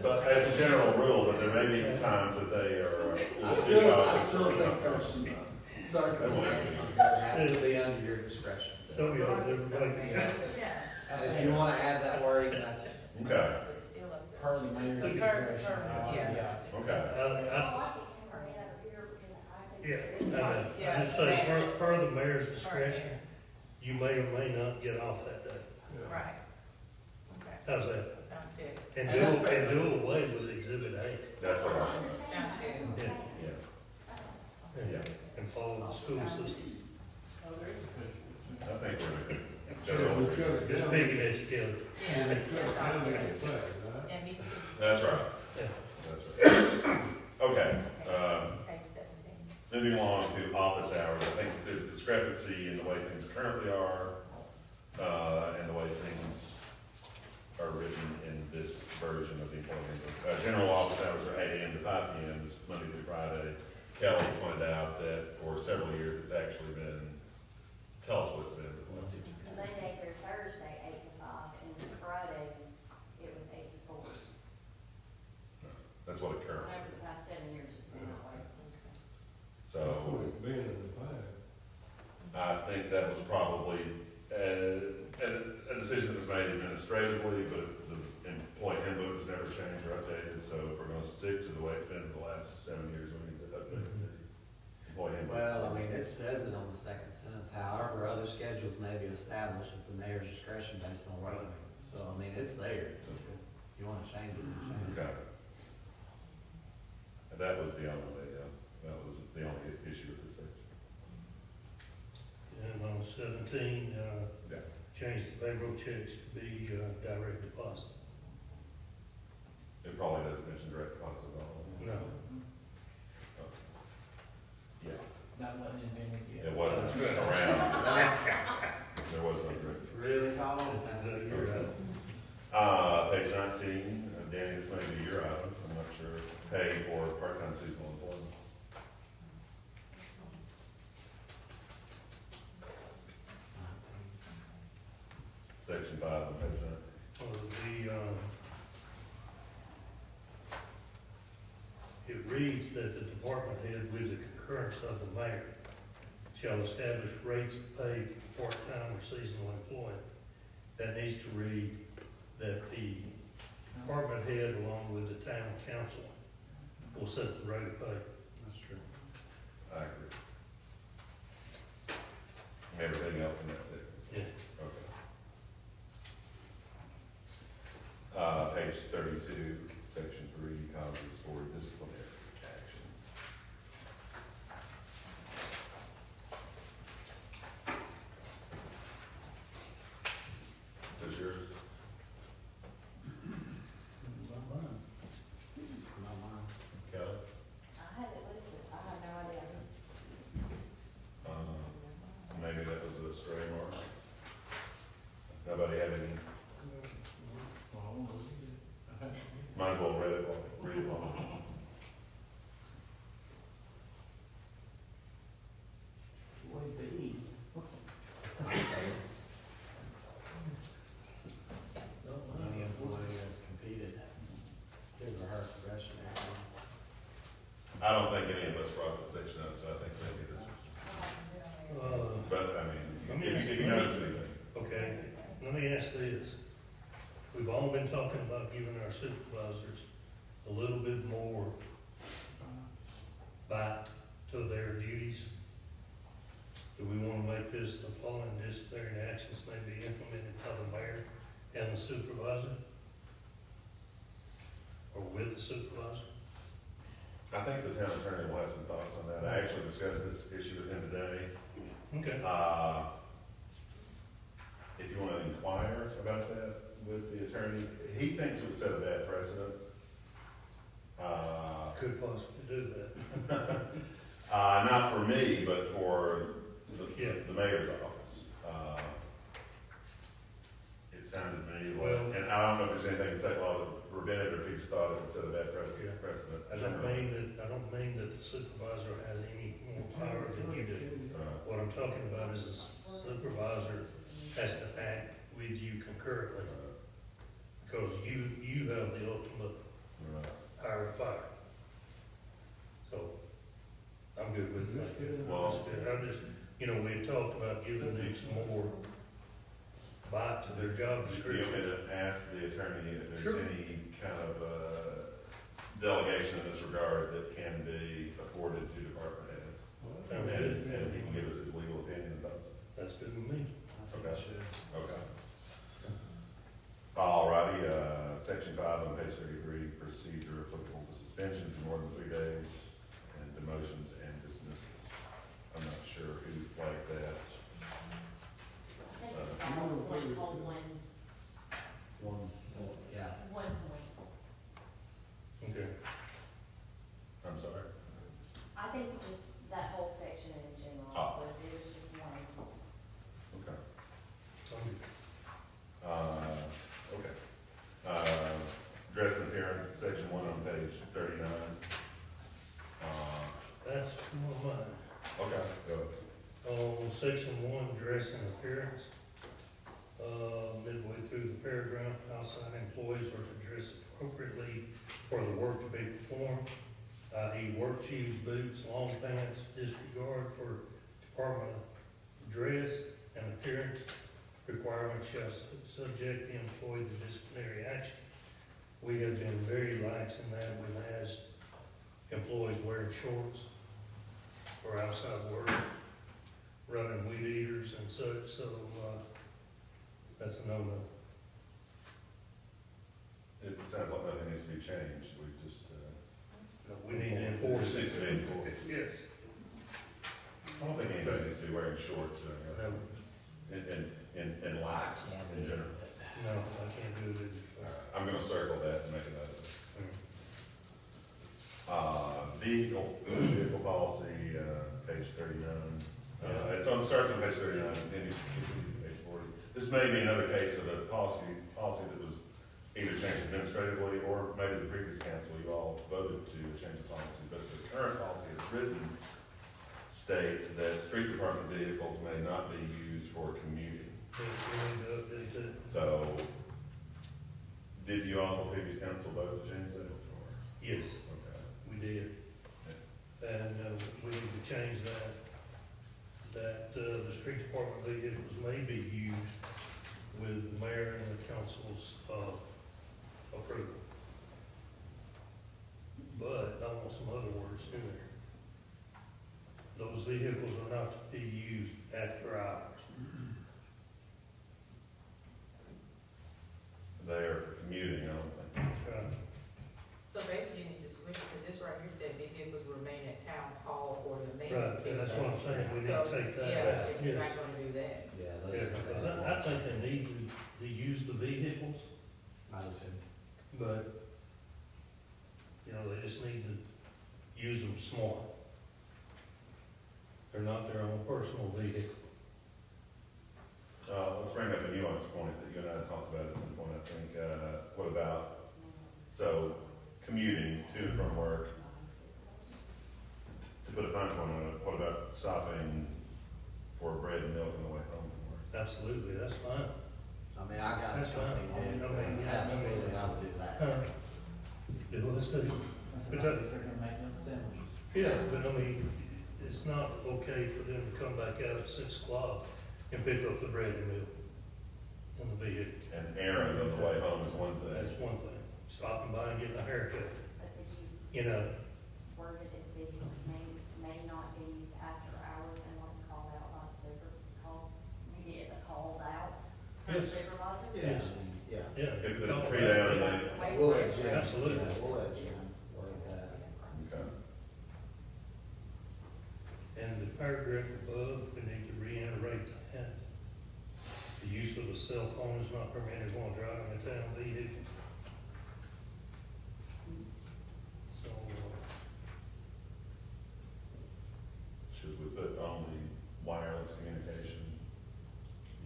But as a general rule, but there may be times that they are a I little too still cautious. think there's circumstances that has to be under your discretion. So, y'all, everybody, Yeah. And if you wanna add that wording, that's, Okay, But it's still up there. Per the mayor's Per- discretion. per- yeah. okay. I Oh, I can hammer it out of here because I can. yeah, I just say, per the mayor's discretion, you may or may not get off that day. Right. Okay, How's that? sounds good, And And that's fair. do away with exhibit A. That's what I'm sounds good. Yeah, Yeah, and, yeah. and follow the school system. I think we're good. General agreement. Just picking at you, Kelly. Yeah, that's all good. Yeah, me too. That's right. Yeah. That's right. Okay, Page 17. moving along to office hours, I think there's a discrepancy in the way things currently are, and the way things are written in this version of the employment handbook. General office hours are 8 AM to 5 PM, this Monday through Friday. Kelly pointed out that for several years, it's actually been, tell us what it's been. Monday through Thursday, 8 to 5, and Fridays, it was 8 to 4. That's what it currently, Over the past 7 years, it's been that way. so. I think that was probably a decision that was made administratively, but the employee handbook was never never changed or updated, so if we're gonna stick to the way it's been for the last 7 years, we need to update the employee handbook. Well, I mean, it says it on the second sentence, however, other schedules may be established at the mayor's discretion based on work meetings. So, I mean, it's there. If you wanna change it, you change it. Okay. And that was the only issue with this section. And on 17, Yeah. change the payroll checks to be direct deposit. It probably doesn't mention direct deposit at all. No. Yeah, That wasn't invented yet. it wasn't That's right. around. There was no direct. Really, Colin? That's exactly right. Page 19, Danny, this may be your item, I'm not sure, pay for part-time seasonal employment. Section 5 on page 9. It reads that the department head, with the concurrence of the mayor, shall establish rates of pay for part-time or seasonal employment. That needs to read that the department head, along with the town council, will set the rate of pay. That's true. I agree. Everything else in that section? Yeah. Okay. Page 32, section 3, causes for disciplinary action. Is yours? Not mine. Kelly? I had it listed, I have no idea. Maybe that was a stray mark. Nobody have any? Might as well read it while. Would be. Any employee that's competed, his or her progression. I don't think any of us brought this section up, so I think maybe this was, but I mean, if you notice anything. Okay, let me ask this. We've all been talking about giving our supervisors a little bit more bite to their duties. Do we want to make this the following disciplinary actions may be implemented by the mayor and the supervisor? Or with the supervisor? I think the town attorney will have some thoughts on that. I actually discussed this issue with him today. Okay. If you want to inquire about that with the attorney, he thinks it would set a bad precedent. Could possibly do that. Not for me, but for Yeah. the mayor's office. It sounded to me like, Well- and I don't know if there's anything in state law that prevented it, or if he just thought it would set a bad precedent. I don't mean that the supervisor has any more power than you do. What I'm talking about is the supervisor has to act with you concurrently, because you have the ultimate power to fire. So, I'm good with that. Well- That's good. I'm just, we had talked about giving them some more bite to their job Do you want me description. to ask the attorney if there's Sure. any kind of delegation in this regard that can be afforded to department heads? Sounds And good. he can give us his legal opinion about it. That's good with me. Okay. Okay. Alrighty, section 5 on page 33, procedure applicable to suspension for more than 3 days, and demotions and dismissals. I'm not sure who flagged that. I think it's all point on Yeah. one point. Okay. I'm sorry? I think just that whole section in general, Oh. it was just one. Okay. Um, Okay. Dress and appearance, section 1 on page 39. That's one of mine. Okay, go. On section 1, dress and appearance, midway through the paragraph, outside employees are to dress appropriately for the work to be performed, i.e. work shoes, boots, long pants, disregard for department dress and appearance requirements shall subject the employee to disciplinary action. We have been very lax in that. We've asked employees wearing shorts for outside work, running weed eaters and such, so, that's a no-no. It sounds like nothing needs to be changed, we just, We need to enforce It it. needs to be enforced. Yes. I don't think anybody needs to be wearing shorts, No, in light, in general. no, I can't do it. I'm gonna circle that and make a note of it. Vehicle policy, page 39. Starts on page 39, continues to page 40. This may be another case of a policy that was either changed administratively, or maybe the previous council, you all voted to change the policy, but the current policy as written states that street department vehicles may not be used for commuting. We need to update that. So, did you all, the previous council, vote to change that? Or? Yes, Okay. we did. And, we need to change that the street department vehicles may be used with the mayor and the council's, approval. But I want some other words in there. Those vehicles are not to be used after hours. They are for commuting, I don't think. That's right. So basically, you need to switch, because this right here said vehicles remain at town hall or the Right, maintenance and that's what I'm saying, we need So, to take that yeah, out. if you're Yes. not gonna do that. Yeah, Yeah, because I think they need to use the vehicles, I do too. but, you know, they just need to use them smart. They're not their own personal vehicle. Let's bring up a nuance point that you and I talked about at some point, I think. What about, so commuting to and from work, to put a fine point on it, what about stopping for bread and milk on the way home from work? Absolutely, that's fine. I mean, I got That's fine. something, I mean, yeah, absolutely, I would do that. Do what's the, That's But about if they're gonna make them sandwiches. yeah, but I mean, it's not okay for them to come back out at 6 o'clock and pick up the bread and milk in the vehicle. An errand on the way home is one That's thing. one thing. Stopping by and getting a haircut, So could you you know, word it as vehicles may not be used after hours unless called out by the super, calls, you get the called out from Yes. supervisor? Yes. Yeah. yeah. If there's a tree down and they, We'll let Jim, Absolutely. yeah, we'll let Jim work that. okay. And the paragraph above, we need to reiterate that. The use of a cell phone is not permitted while driving a town vehicle. So, Should we put on the wireless communication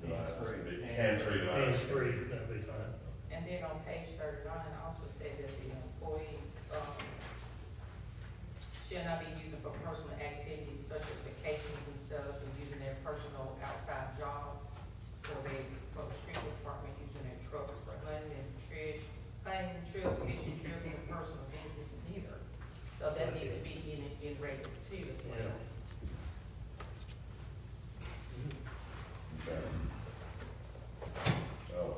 devices? Hands-free. Hands-free devices. hands-free, that'd be fine. And then on page 39, also said that the employees, shall not be using for personal activities such as vacations and stuff, and using their personal outside jobs, or for the street department, using their trucks for hunting trips, fishing trips, and personal business neither. So that needs to be in regular too as well. Yeah. Okay. Oh,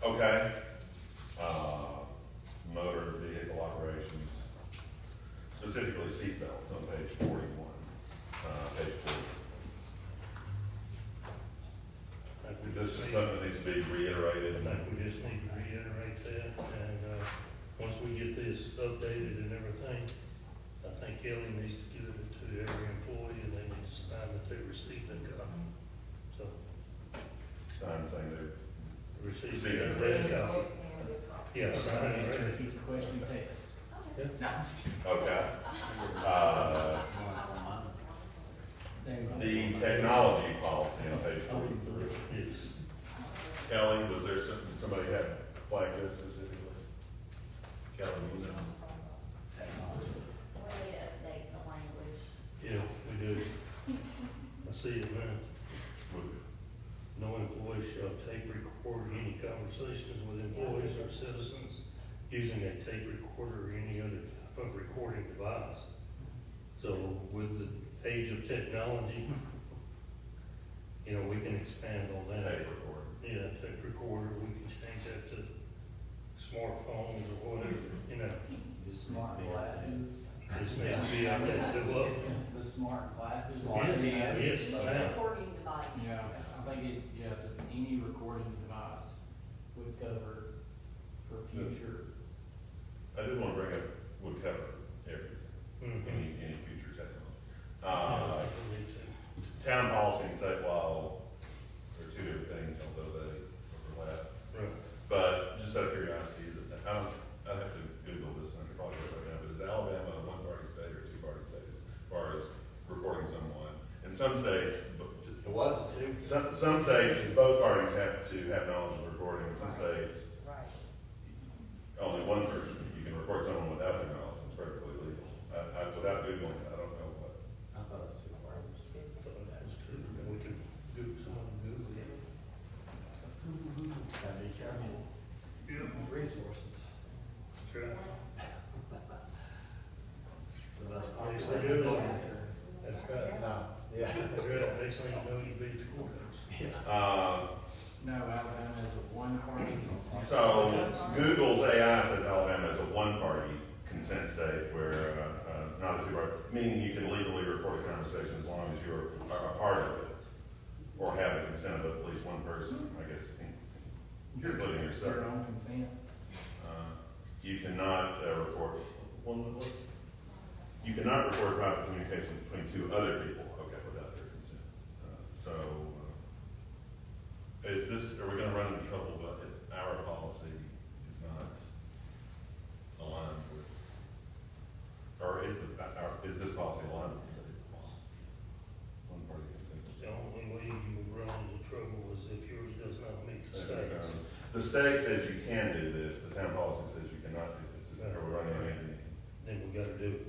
okay. Motor vehicle operations, specifically seatbelts on page 41, page 40. Is this just something that needs to be I reiterated? think we just need to reiterate that, and, once we get this updated and everything, I think Kelly needs to give it to every employee, and they need to sign that they received that copy. So, Sign saying they're receive Receive it. that red copy. Yeah, sign it, Answer ready. a future question test. Yeah. No, I'm just kidding. okay. There you go. The technology policy on page 43. Yes. Kelly, was there somebody had flagged this specifically? Kelly, was it? We need to update the language. Yeah, we do. I see it now. No employee shall tape record any conversations with employees or citizens using a tape recorder or any other type of recording device. So with the age of technology, you know, we can expand on that. Tape recorder. Yeah, tape recorder, we can change that to smartphones or whatever, you know. Just Smart glasses. This needs to be on that development. The smart glasses. Smart Yeah, cans. yes, Any ma'am. recording device. Yeah, I think it, yeah, just any recording device would cover for future. I did want to bring up, would cover everything, Mhm. any future technology. Yeah, I believe so. Town policy and state law are two different things, although they overlap. Right. But just out of curiosity, is it, I'd have to Google this, and I could probably go right now, but is Alabama a one-party state or a two-party state as far as recording someone? In some states, It wasn't too. some states, both parties have to have knowledge of recording. In some states, Right. only one person. You can record someone without their knowledge. It's perfectly legal. Without Googling it, I don't know what. I thought it was two parties. Thought that was true, and we could Google someone, Google it. Gotta be careful. Resources. That's right. The most Yes, popular they do. answer. That's right. No, yeah. That's right. Next thing you know, you beat the courthouse. No, Alabama is a one-party consent. So Google's AI says Alabama is a one-party consent state where it's not a two-party, meaning you can legally record a conversation as long as you're a part of it or have the consent of at least one person, I guess, including yourself. Your own consent. You cannot record, you cannot record private communication between two other people, okay, without their consent. Is this, are we gonna run into trouble if our policy is not aligned with, or is this policy aligned with the state law? One party consent. The only way you would run into trouble is if yours does not meet the state's. The state says you can do this, the town policy says you cannot do this, are we running into anything? Then we gotta do it.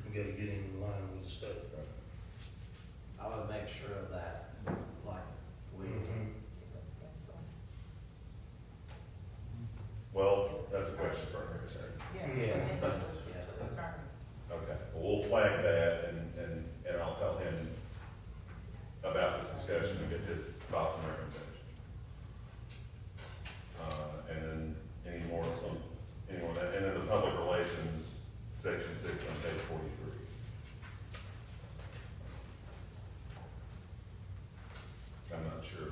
We gotta get in line with the state. I would make sure of that, like, we. Well, that's a question for our attorney. Yeah. Okay, well, we'll flag that and I'll tell him about this discussion and get his thoughts and recommendations. And then anyone, and then the public relations, section 6 on page 43. I'm not sure,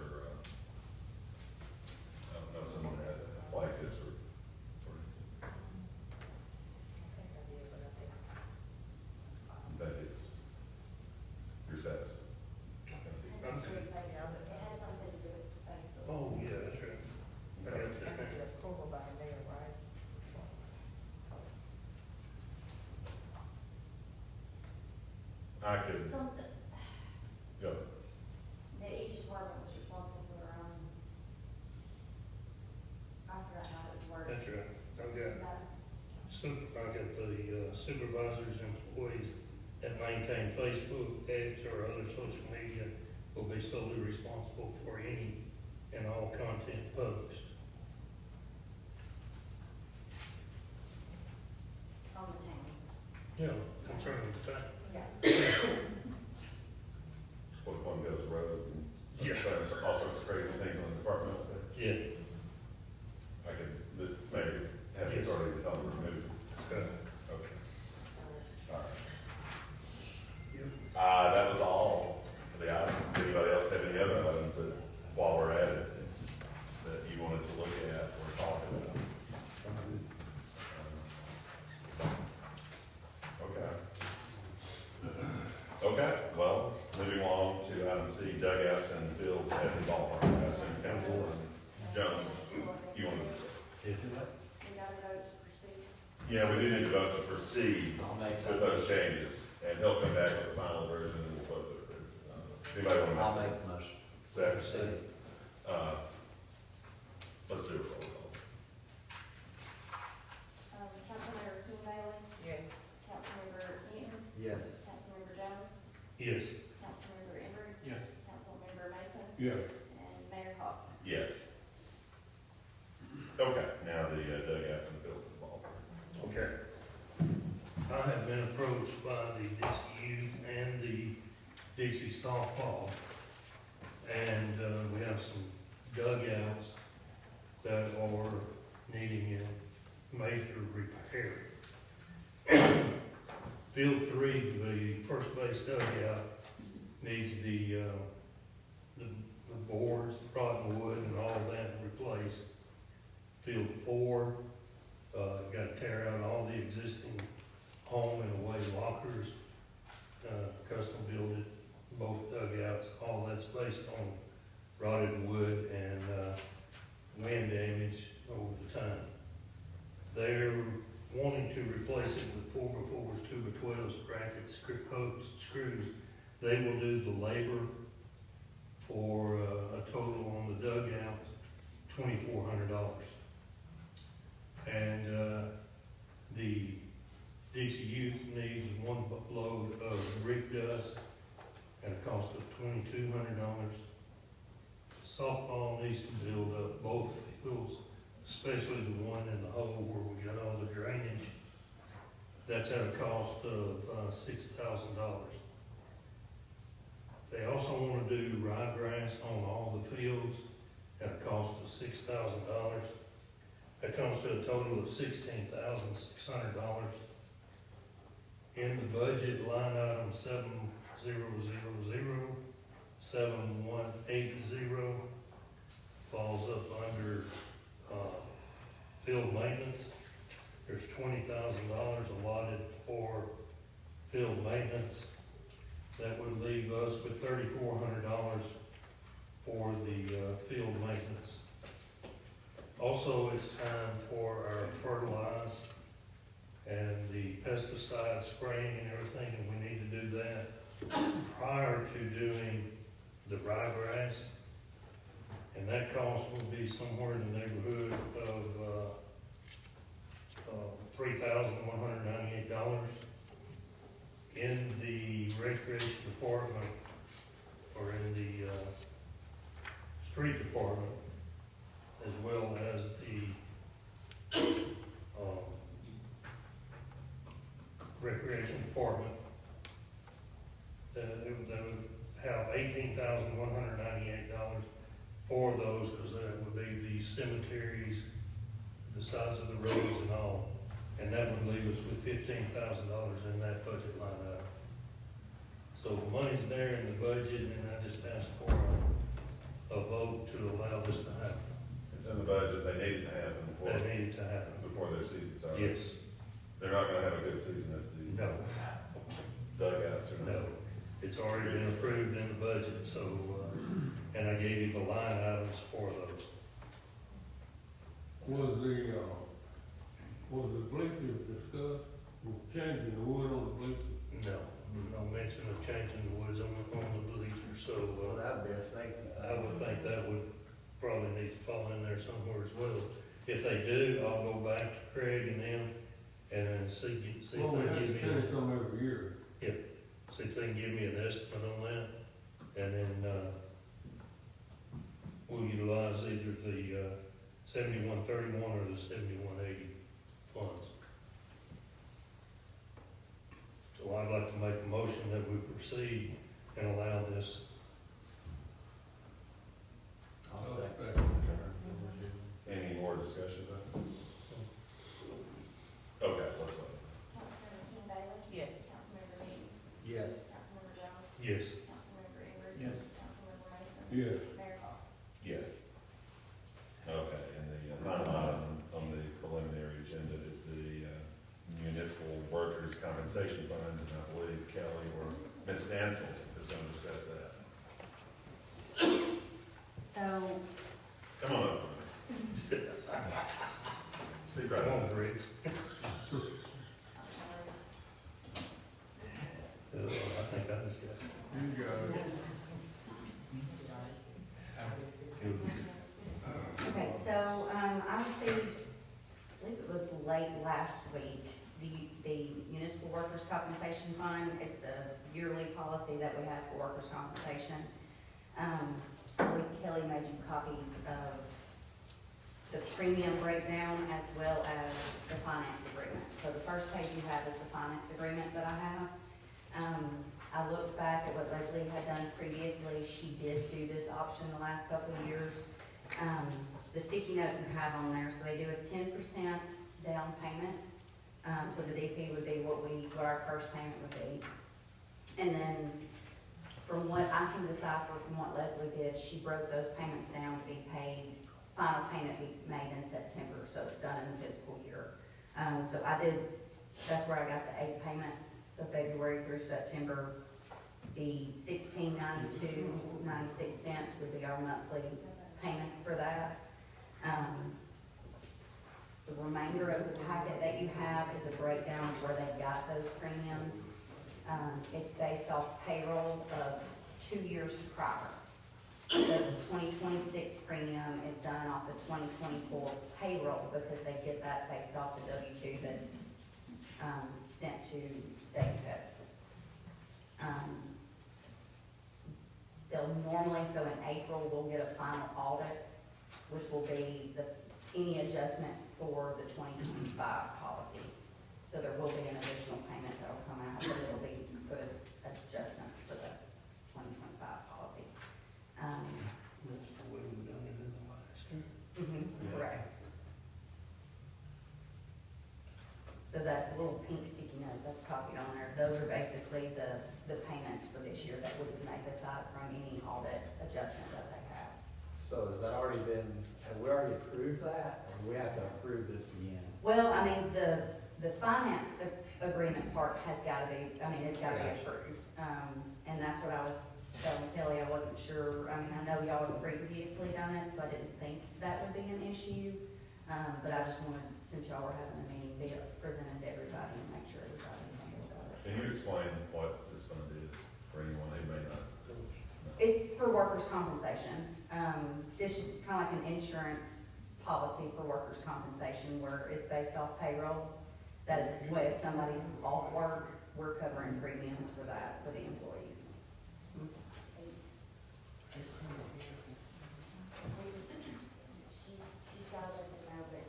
I don't know if someone has flagged this or that it's, you're satisfied. It had something to do with Facebook. Oh, yeah, that's right. I got that. Approval by the mayor, right? I could, Something, go, that each department was responsible for their own. I forgot how it was worded. That's right. I Is got, that, I got the supervisors, employees that maintain Facebook, X, or other social media will be solely responsible for any and all content published. on the town? Yeah, concerning the time. Yeah. what if one goes rogue and Yeah. says all sorts of crazy things on the departmental page? Yeah, I could, maybe have the Yes. authority to tell them to remove. that's right. Okay. All right. That was all for the items. Anybody else have any other items that, while we're at it, that you wanted to look at or talk about? Okay, well, moving along to item C, dugouts and fields at the ballpark. I assume Council and Jones, you want to say? We got a vote to proceed. Yeah, we do need to vote to proceed I'll make with those changes, and he'll come back with the final version and we'll vote to approve. Anybody want to? I'll make the motion. Second. Let's do a roll call. Councilmember King Bailey, Yes. Councilmember Eaton, Yes. Councilmember Jones, Yes. Councilmember Embry, Yes. Councilmember Mason, Yes. and Mayor Cox. Yes. Okay, now the dugouts and fields at the ballpark. Okay. I have been approached by the Dixie Youth and the Dixie Softball And, we have some dugouts that are needing a major repair. Field 3, the first base dugout, needs the boards, rotten wood and all that replaced. Field 4, got to tear out all the existing home and away lockers, custom build it, both dugouts, all that's based on rotted wood and wind damage over the time. They're wanting to replace it with 4x4s, 2x12s, brackets, hooks, screws. They will do the labor for a total on the dugout, $2,400. And the DCU needs one load of brick dust at a cost of $2,200. Softball needs to build up both fields, especially the one in the hole where we got all the drainage. That's at a cost of $6,000. They also want to do ryegrass on all the fields at a cost of $6,000. That comes to a total of $16,600. In the budget, line item 70007180 falls up under field maintenance. There's $20,000 allotted for field maintenance. That would leave us with $3,400 for the field maintenance. Also, it's time for our fertilize and the pesticide spraying and everything, and we need to do that prior to doing the ryegrass. And that cost will be somewhere in the neighborhood of $3,198. In the recreation department, or in the street department, as well as the recreation department, they would have $18,198 for those, because that would be the cemeteries, the size of the roads and all. And that would leave us with $15,000 in that budget line item. So the money's there in the budget, and I just asked for a vote to allow this to happen. It's in the budget, they need it to happen That needed to happen. before their season's over. Yes. They're not gonna have a good season if these No. dugouts are not. No. It's already been approved in the budget, so, and I gave you the line items for those. Was the bleachers discussed, changing the wood on the bleachers? No, no mention of changing the woods on the bleachers, so, Well, that'd be a safety. I would think that would probably need to fall in there somewhere as well. If they do, I'll go back to Craig and them, and then see if they Well, we have give to me, change some every year. see if they can give me an estimate on that, and then, we'll utilize either the, 7131 or the 7180 funds. So I'd like to make a motion that we proceed and allow this. I'll second. Any more discussion about it? Okay, let's vote. Councilmember King Bailey? Yes. Councilmember Meade? Yes. Councilmember Jones? Yes. Councilmember Ingram? Yes. Councilmember Mason? Yes. Mayor Cox? Yes. Okay, and the line item on the preliminary agenda is the municipal workers' compensation fund, and I believe Kelly or Ms. Stansel is going to discuss that. So, Come on up. Speak right Come on. on, Briggs. I think I just got it. You got it. okay, so, I received, I believe it was late last week, the Municipal Workers' Compensation Fund. It's a yearly policy that we have for workers' compensation. I believe Kelly made you copies of the premium breakdown as well as the finance agreement. So the first page you have is the finance agreement that I have. I looked back at what Leslie had done previously. She did do this option the last couple of years. The sticky note you have on there, so they do a 10% down payment. So the DP would be what our first payment would be. And then from what I can decipher from what Leslie did, she broke those payments down to be paid, final payment be made in September, so it's done in the fiscal year. So that's where I got the 8 payments. So February through September, the $16.92.96 would be our monthly payment for that. The remainder of the packet that you have is a breakdown of where they got those premiums. It's based off payroll of 2 years prior. So the 2026 premium is done off the 2024 payroll because they get that based off the W-2 that's sent to state code. They'll normally, so in April, we'll get a final audit, which will be any adjustments for the 2025 policy. So there will be an additional payment that'll come out, but it'll be for the adjustments for the 2025 policy. That's the way we've done it in the last year. Correct. So that little pink sticky note that's copied on there, those are basically the payments for this year that would make aside from any audit adjustment that they have. So has that already been, have we already approved that, or do we have to approve this again? Well, I mean, the finance agreement part has gotta be, it's gotta be approved. And that's what I was telling Kelly, I wasn't sure, I know y'all have previously done it, so I didn't think that would be an issue. But I just wanted, since y'all were having a meeting, be presented to everybody and make sure everybody knew about it. Can you explain what this one did for anyone who may not? It's for workers' compensation. This is kind of like an insurance policy for workers' compensation where it's based off payroll. That way if somebody's off work, we're covering premiums for that, for the employees. She's got to let me know that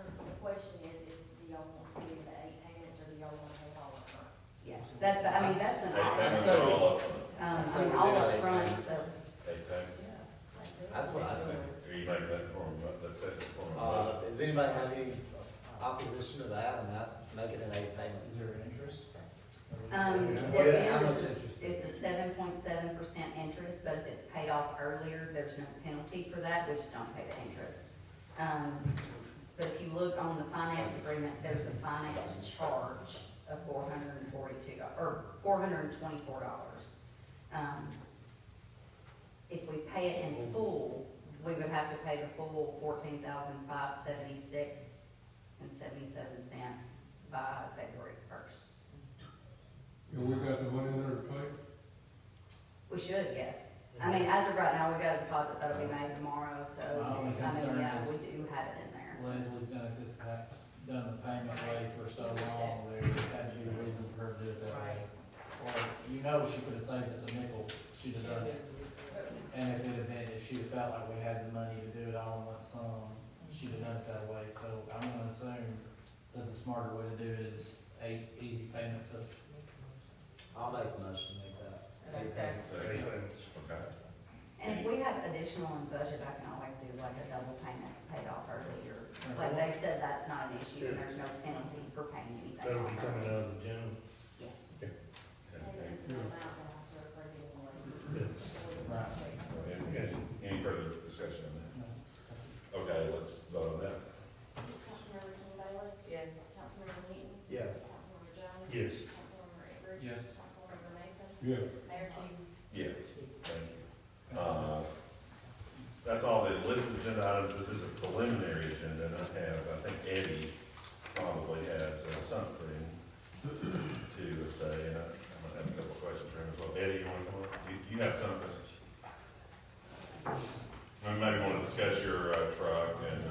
the question is do y'all want to do the 8 payments or do y'all want to pay all up front? Yeah, that's an Eight option. payments are all up. All up front, so. 8 payments? That's what I said. Are you making that form, that's it, form? Does anybody have any opposition to that, and that, making it 8 payments? Is there interest? There How much is, interest? it's a 7.7% interest, but if it's paid off earlier, there's no penalty for that, we just don't pay the interest. But if you look on the finance agreement, there's a finance charge of $442, or $424. If we pay it in full, we would have to pay the full $14,576.77 by February 1st. And we got the money there to pay? We should, yes. As of right now, we've got a deposit that'll be made tomorrow, so, My only concern yeah, is- we do have it in there. Leslie's done the payment way for so long, there had to be a reason for her to do it that way. Or, she could have saved us a nickel, she'd have done it. And if she'd have felt like we had the money to do it all in one sum, she'd have done it that way. So I'm gonna assume that the smarter way to do it is 8 easy payments of. I'll make the motion to make that. That's 8 payments. Eight payments, okay. And if we have additional in budget, I can always do like a double payment paid off earlier. Like they've said, that's not an issue, and there's no penalty for paying anything That'll off be coming early. out of the general. Yes. Okay. And it's an amount we'll have to approve anyways. Right. Any further discussion on that? Okay, let's vote on that. Councilmember King Bailey? Yes. Councilmember Newton? Yes. Councilmember Jones? Yes. Councilmember Everett? Yes. Councilmember Mason? Yes. Mayor King? Yes, thank you. That's all the listed agenda items. This is a preliminary agenda, and I think Eddie probably has something to say, and I'm gonna have a couple of questions for him as well. Eddie, you wanna come up? You have something? We maybe wanna discuss your truck and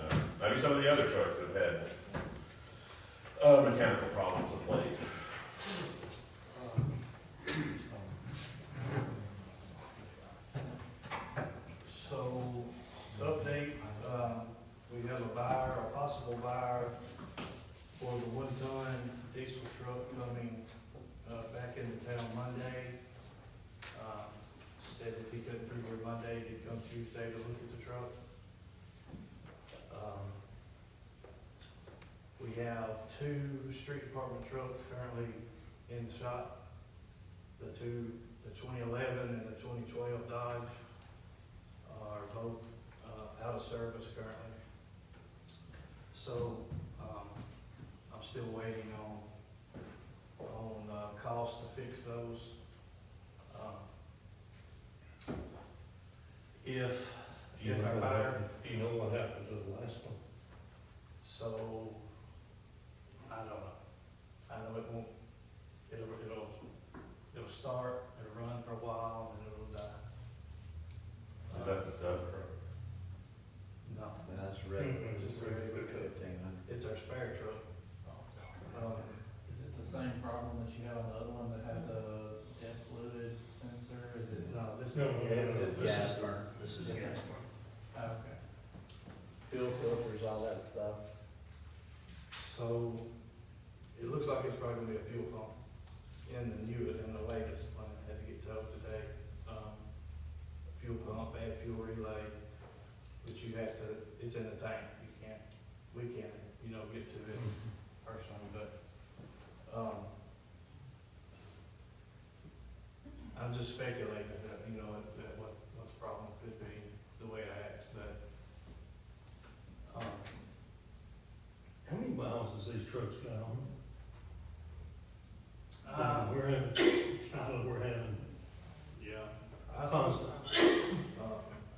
maybe some of the other trucks that have had mechanical problems of late. So, update, we have a buyer, a possible buyer for the 1-ton diesel truck coming back into town Monday. Said if he couldn't be here Monday, he'd come Tuesday to look at the truck. We have 2 street department trucks currently in the shop. The 2011 and the 2012 Dodge are both out of service currently. So, I'm still waiting on cost to fix those. If our buyer, Do you know what happened to the last one? so, I don't know. I know it won't, it'll start, it'll run for a while, and then it'll die. Is that the dump truck? No, That's regular, just a regular truck. 1,500. It's our spare truck. Is it the same problem that you had on the other one that had the jet fluid sensor? Is it? No, this is. No, no, no, It's no, just this gas is- burn. This is gas burn. Oh, okay. Fuel filters, all that stuff. So, it looks like it's probably gonna be a fuel pump in the latest one, I had to get told today. Fuel pump and fuel relay, which you have to, it's in the tank, we can't, get to it personally, but, I'm just speculating that, what the problem could be, the way I asked, but, How many miles has these trucks got on them? we're We're having yeah. constant.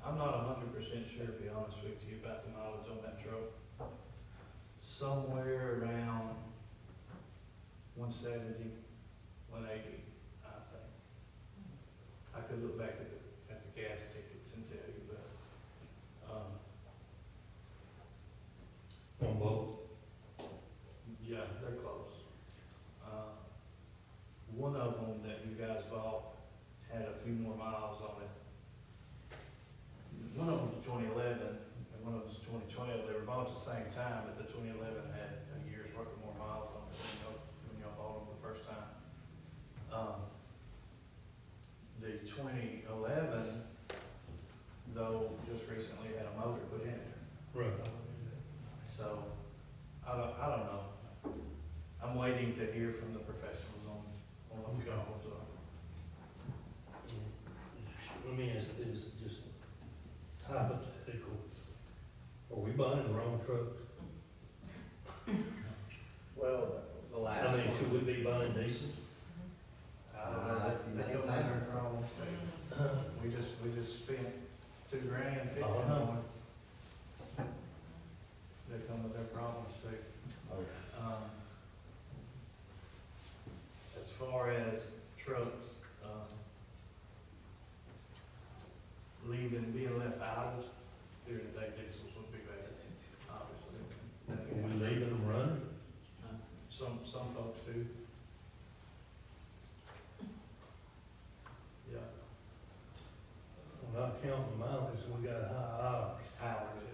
I'm not 100% sure, to be honest with you, about the mileage on that truck. Somewhere around 170, 180, I think. I could look back at the gas tickets and tell you, but, On both. yeah, they're close. One of them that you guys bought had a few more miles on it. One of them was 2011, and one of them was 2012. They were bought at the same time, but the 2011 had a year's worth of more miles on it when y'all bought them the first time. The 2011, though, just recently had a motor put in it. Right. So, I don't know. I'm waiting to hear from the professionals on those Okay. calls. Let me ask this, just hypothetical. Are we buying the wrong truck? Well, the I last mean, should one. we be buying diesel? I don't know, they come in there wrong. We just spent $2,000 fixing one. They come with their problems too. Okay. As far as trucks, being left idle during the day, diesels would be better, obviously. Are we leaving them running? Some folks do. Yeah, We're not counting mileage, we got high hours. hours,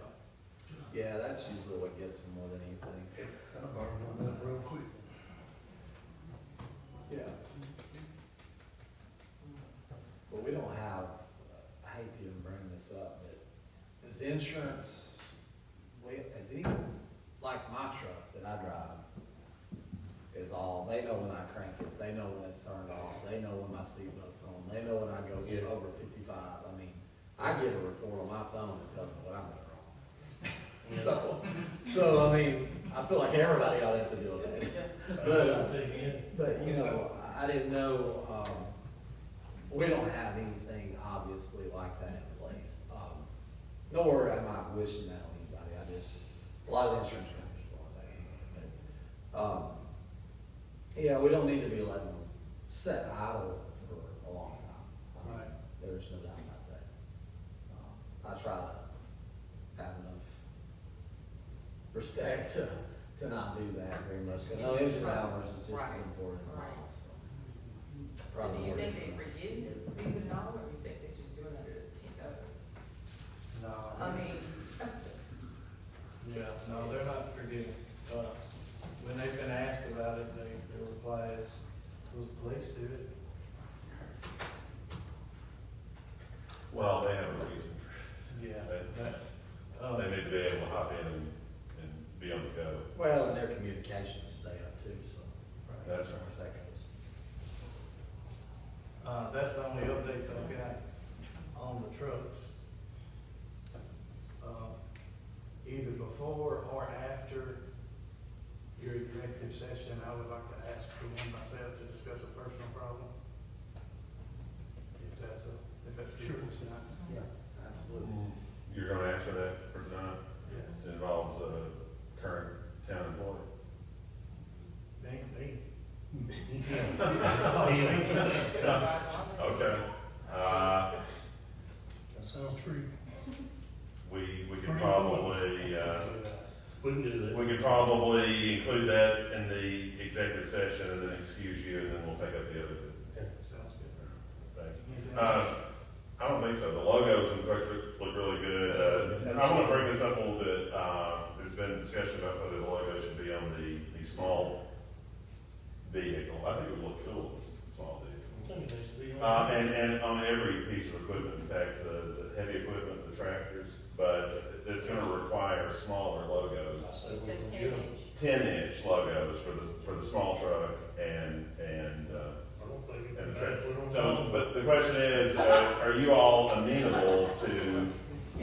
yeah. Yeah, that's usually what gets them more than anything. I'm burning up real quick. Yeah. But we don't have, I hate to even bring this up, but is insurance, is any, like my truck that I drive, is all, they know when I crank it, they know when it's turned off, they know when my seatbelt's on, they know when I go get over 55. I mean, I get a report on my phone that tells me what I'm doing wrong. So, I mean, I feel like everybody ought to have to do it. But, you know, I didn't know, we don't have anything obviously like that in place. Nor am I wishing that on anybody. A lot of insurance companies don't have that anyway. But, yeah, we don't need to be letting them sit idle for a long time. Right. There's no doubt about that. I try to have enough respect to not do that very much. But no, engine hours is just as important as Right. miles. So do you think they forget it, leave it all, or you think they're just doing it at No. I mean, Yeah, no, they're not forgetting. When they've been asked about it, their reply is, Those police do it. Well, they have a reason. Yeah. They need to be able to hop in and be on the go. Well, and their communications stay up too, so. That's As far as that goes. That's the only updates I've got on the trucks. Either before or after your executive session, I would like to ask for one myself to discuss a personal problem. If that's doable tonight. Yeah, absolutely. You're gonna answer that for tonight? Yes. It involves a current town employee. Me. Okay. That sounds true. We could probably, We can do that. we could probably include that in the executive session and then excuse you, and then we'll take up the other business. Sounds good. Thank you. I don't think so. The logos and trucks look really good. And I want to bring this up a little bit. There's been discussion about whether the logo should be on the small vehicle. I think it would look cool with a small vehicle. I think it needs to be on. And on every piece of equipment, in fact, the heavy equipment, the tractors, but it's gonna require smaller logos. I say It's we a can 10 get 'em. inch. 10-inch logos for the small truck and I don't think we and can the tractor. put 'em So, on. but the question is, are you all amenable to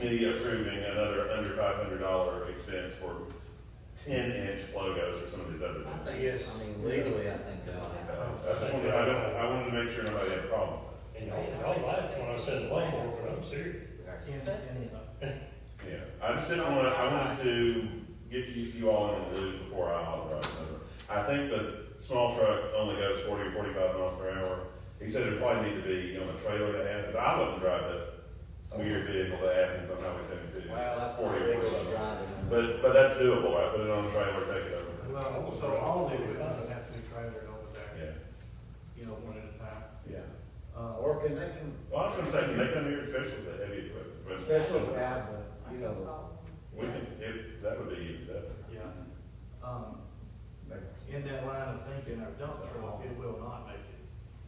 me approving another under $500 expense for 10-inch logos for some of these other I things? think, Yes. I mean, legally, I think that. I wanted to make sure nobody had a problem. And y'all laughed when I said lawnmower, but I'm serious. Yeah, I just didn't want to, I wanted to get you all in the loop before I authorize another. I think the small truck only goes 40 or 45 miles per hour. He said it'd probably need to be on a trailer to Athens. I wouldn't drive that weird vehicle to Athens on Highway 72. Well, that's not 40 or legal 45. to drive it. But that's doable, right? Put it on a trailer, take it over. Well, so all the equipment would have to be trailered over there, Yeah, one at a time. yeah. Or can they come, Well, I was gonna say, can they come here, especially with the heavy equipment? But- especially if they have the, you know, We can, that would be even better. Yeah. In that line of thinking, our dump truck, it will not make it.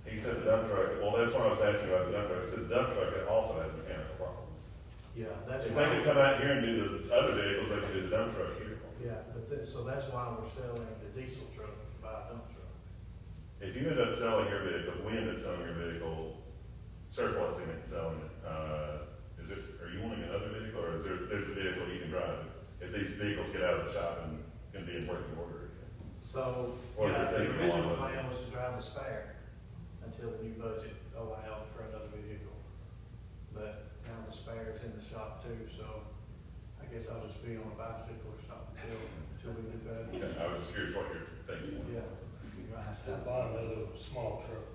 He said the dump truck, well, that's what I was asking about the dump truck. He said the dump truck also has mechanical problems. Yeah, that's If why. they could come out here and do the other vehicles, they could do the dump truck here. Yeah, so that's why we're selling the diesel truck to buy a dump truck. If you end up selling your vehicle, if we end up selling your vehicle, surplusing it and selling it, are you wanting another vehicle, or is there's a vehicle you can drive? If these vehicles get out of the shop and can be in working order again? So, Or is it yeah, the taking original longer? plan was to drive the spare until the new budget allowed for another vehicle. But now the spare is in the shop too, so I guess I'll just be on a bicycle or something until we do that. Okay, I was just curious what you're thinking. Yeah. you're gonna have to We'll have buy another small truck.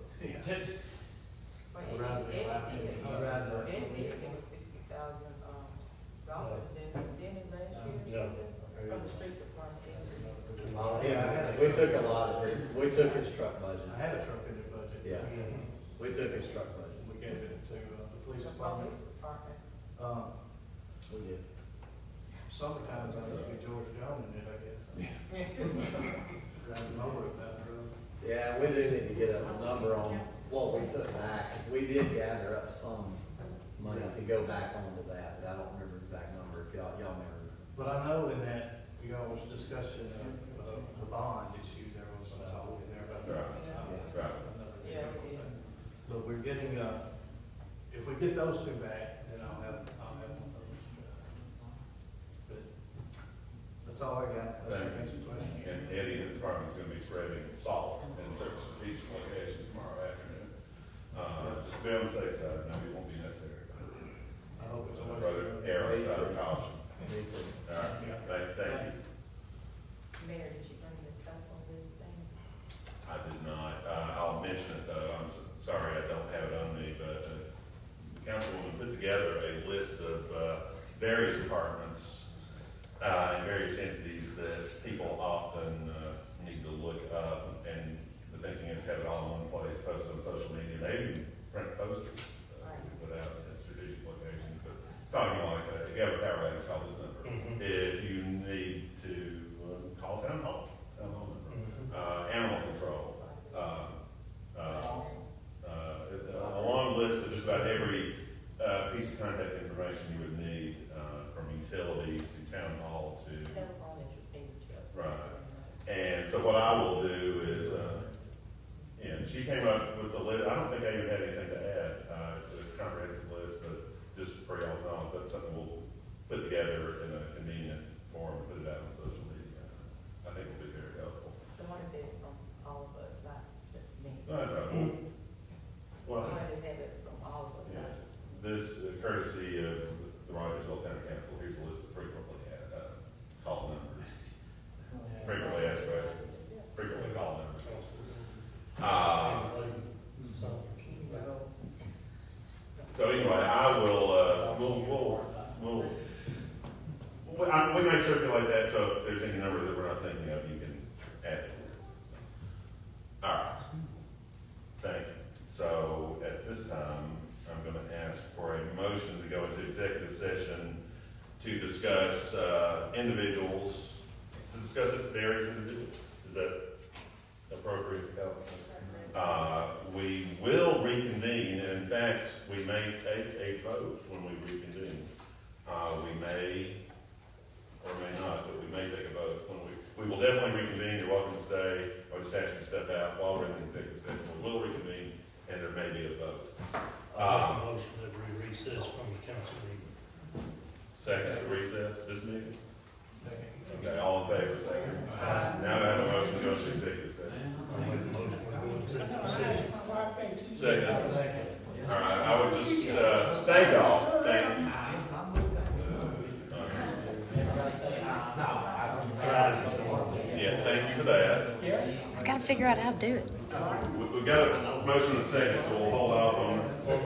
We took a lot of, we took his truck budget. I had a truck in the budget. Yeah. We took his truck budget. We gave it to the police department. We did. Sometimes I just be George Jones in it, I guess. Drive him over with that road. Yeah, we do need to get a number on what we put back. We did gather up some money to go back onto that, but I don't remember the exact number, if y'all remember. But I know in that, was discussion of the bond issue, there was some talk in there about. Right. Yeah, we did. But we're getting, if we get those two back, then I'll have one of those. But that's all I got. That's Thank you. some questions. And Eddie and his department's gonna be spreading salt in certain strategic locations tomorrow afternoon. Just be on the safe side, maybe it won't be necessary. I hope it's. I'd rather err on the side of caution. Me too. All right, thank you. Mayor, did you bring the stuff on this thing? I did not, I'll mention it though, I'm sorry I don't have it on me, but the councilwoman put together a list of various departments and various entities that people often need to look up, and the thinking is have it all in one place, post it on social media, maybe print posters put out at strategic locations, but talking like that, if you have a power outage, call this number. If you need to call town hall number. Animal control, And so what I will do is, she came up with the list. I don't think I even had anything to add. It's a comprehensive list, but just for y'all's knowledge, that's something we'll put together in a convenient form and put it out on social media. I think will be very helpful. Someone said from all of us, not just me. Well, Someone had it from all of us, yeah. not just me. This courtesy of the Rogersville County Council, here's a list of frequently called numbers, frequently asked questions, frequently called numbers. So anyway, I will, we may circulate that, so if there's any numbers that we're not thinking of, you can add it. All right. Thank you. So at this time, I'm going to ask for a motion to go into executive session to discuss individuals, to discuss various individuals. Is that appropriate, Cal? We will reconvene, and in fact, we may take a vote when we reconvene. We may, or may not, but we may take a vote when we will definitely reconvene. You're welcome to stay, or just ask you to step out while we're in the executive session. We will reconvene, and there may be a vote. I make a motion that we recess from the council meeting. Second to recess this meeting? Okay, all in favor, say aye. Now I have a motion to go into executive session. I make a motion to go into executive session. Second. All right, I would just, thank y'all, thank you. Yeah, thank you for that. I gotta figure out how to do it. We've got a motion and a second, so we'll hold off on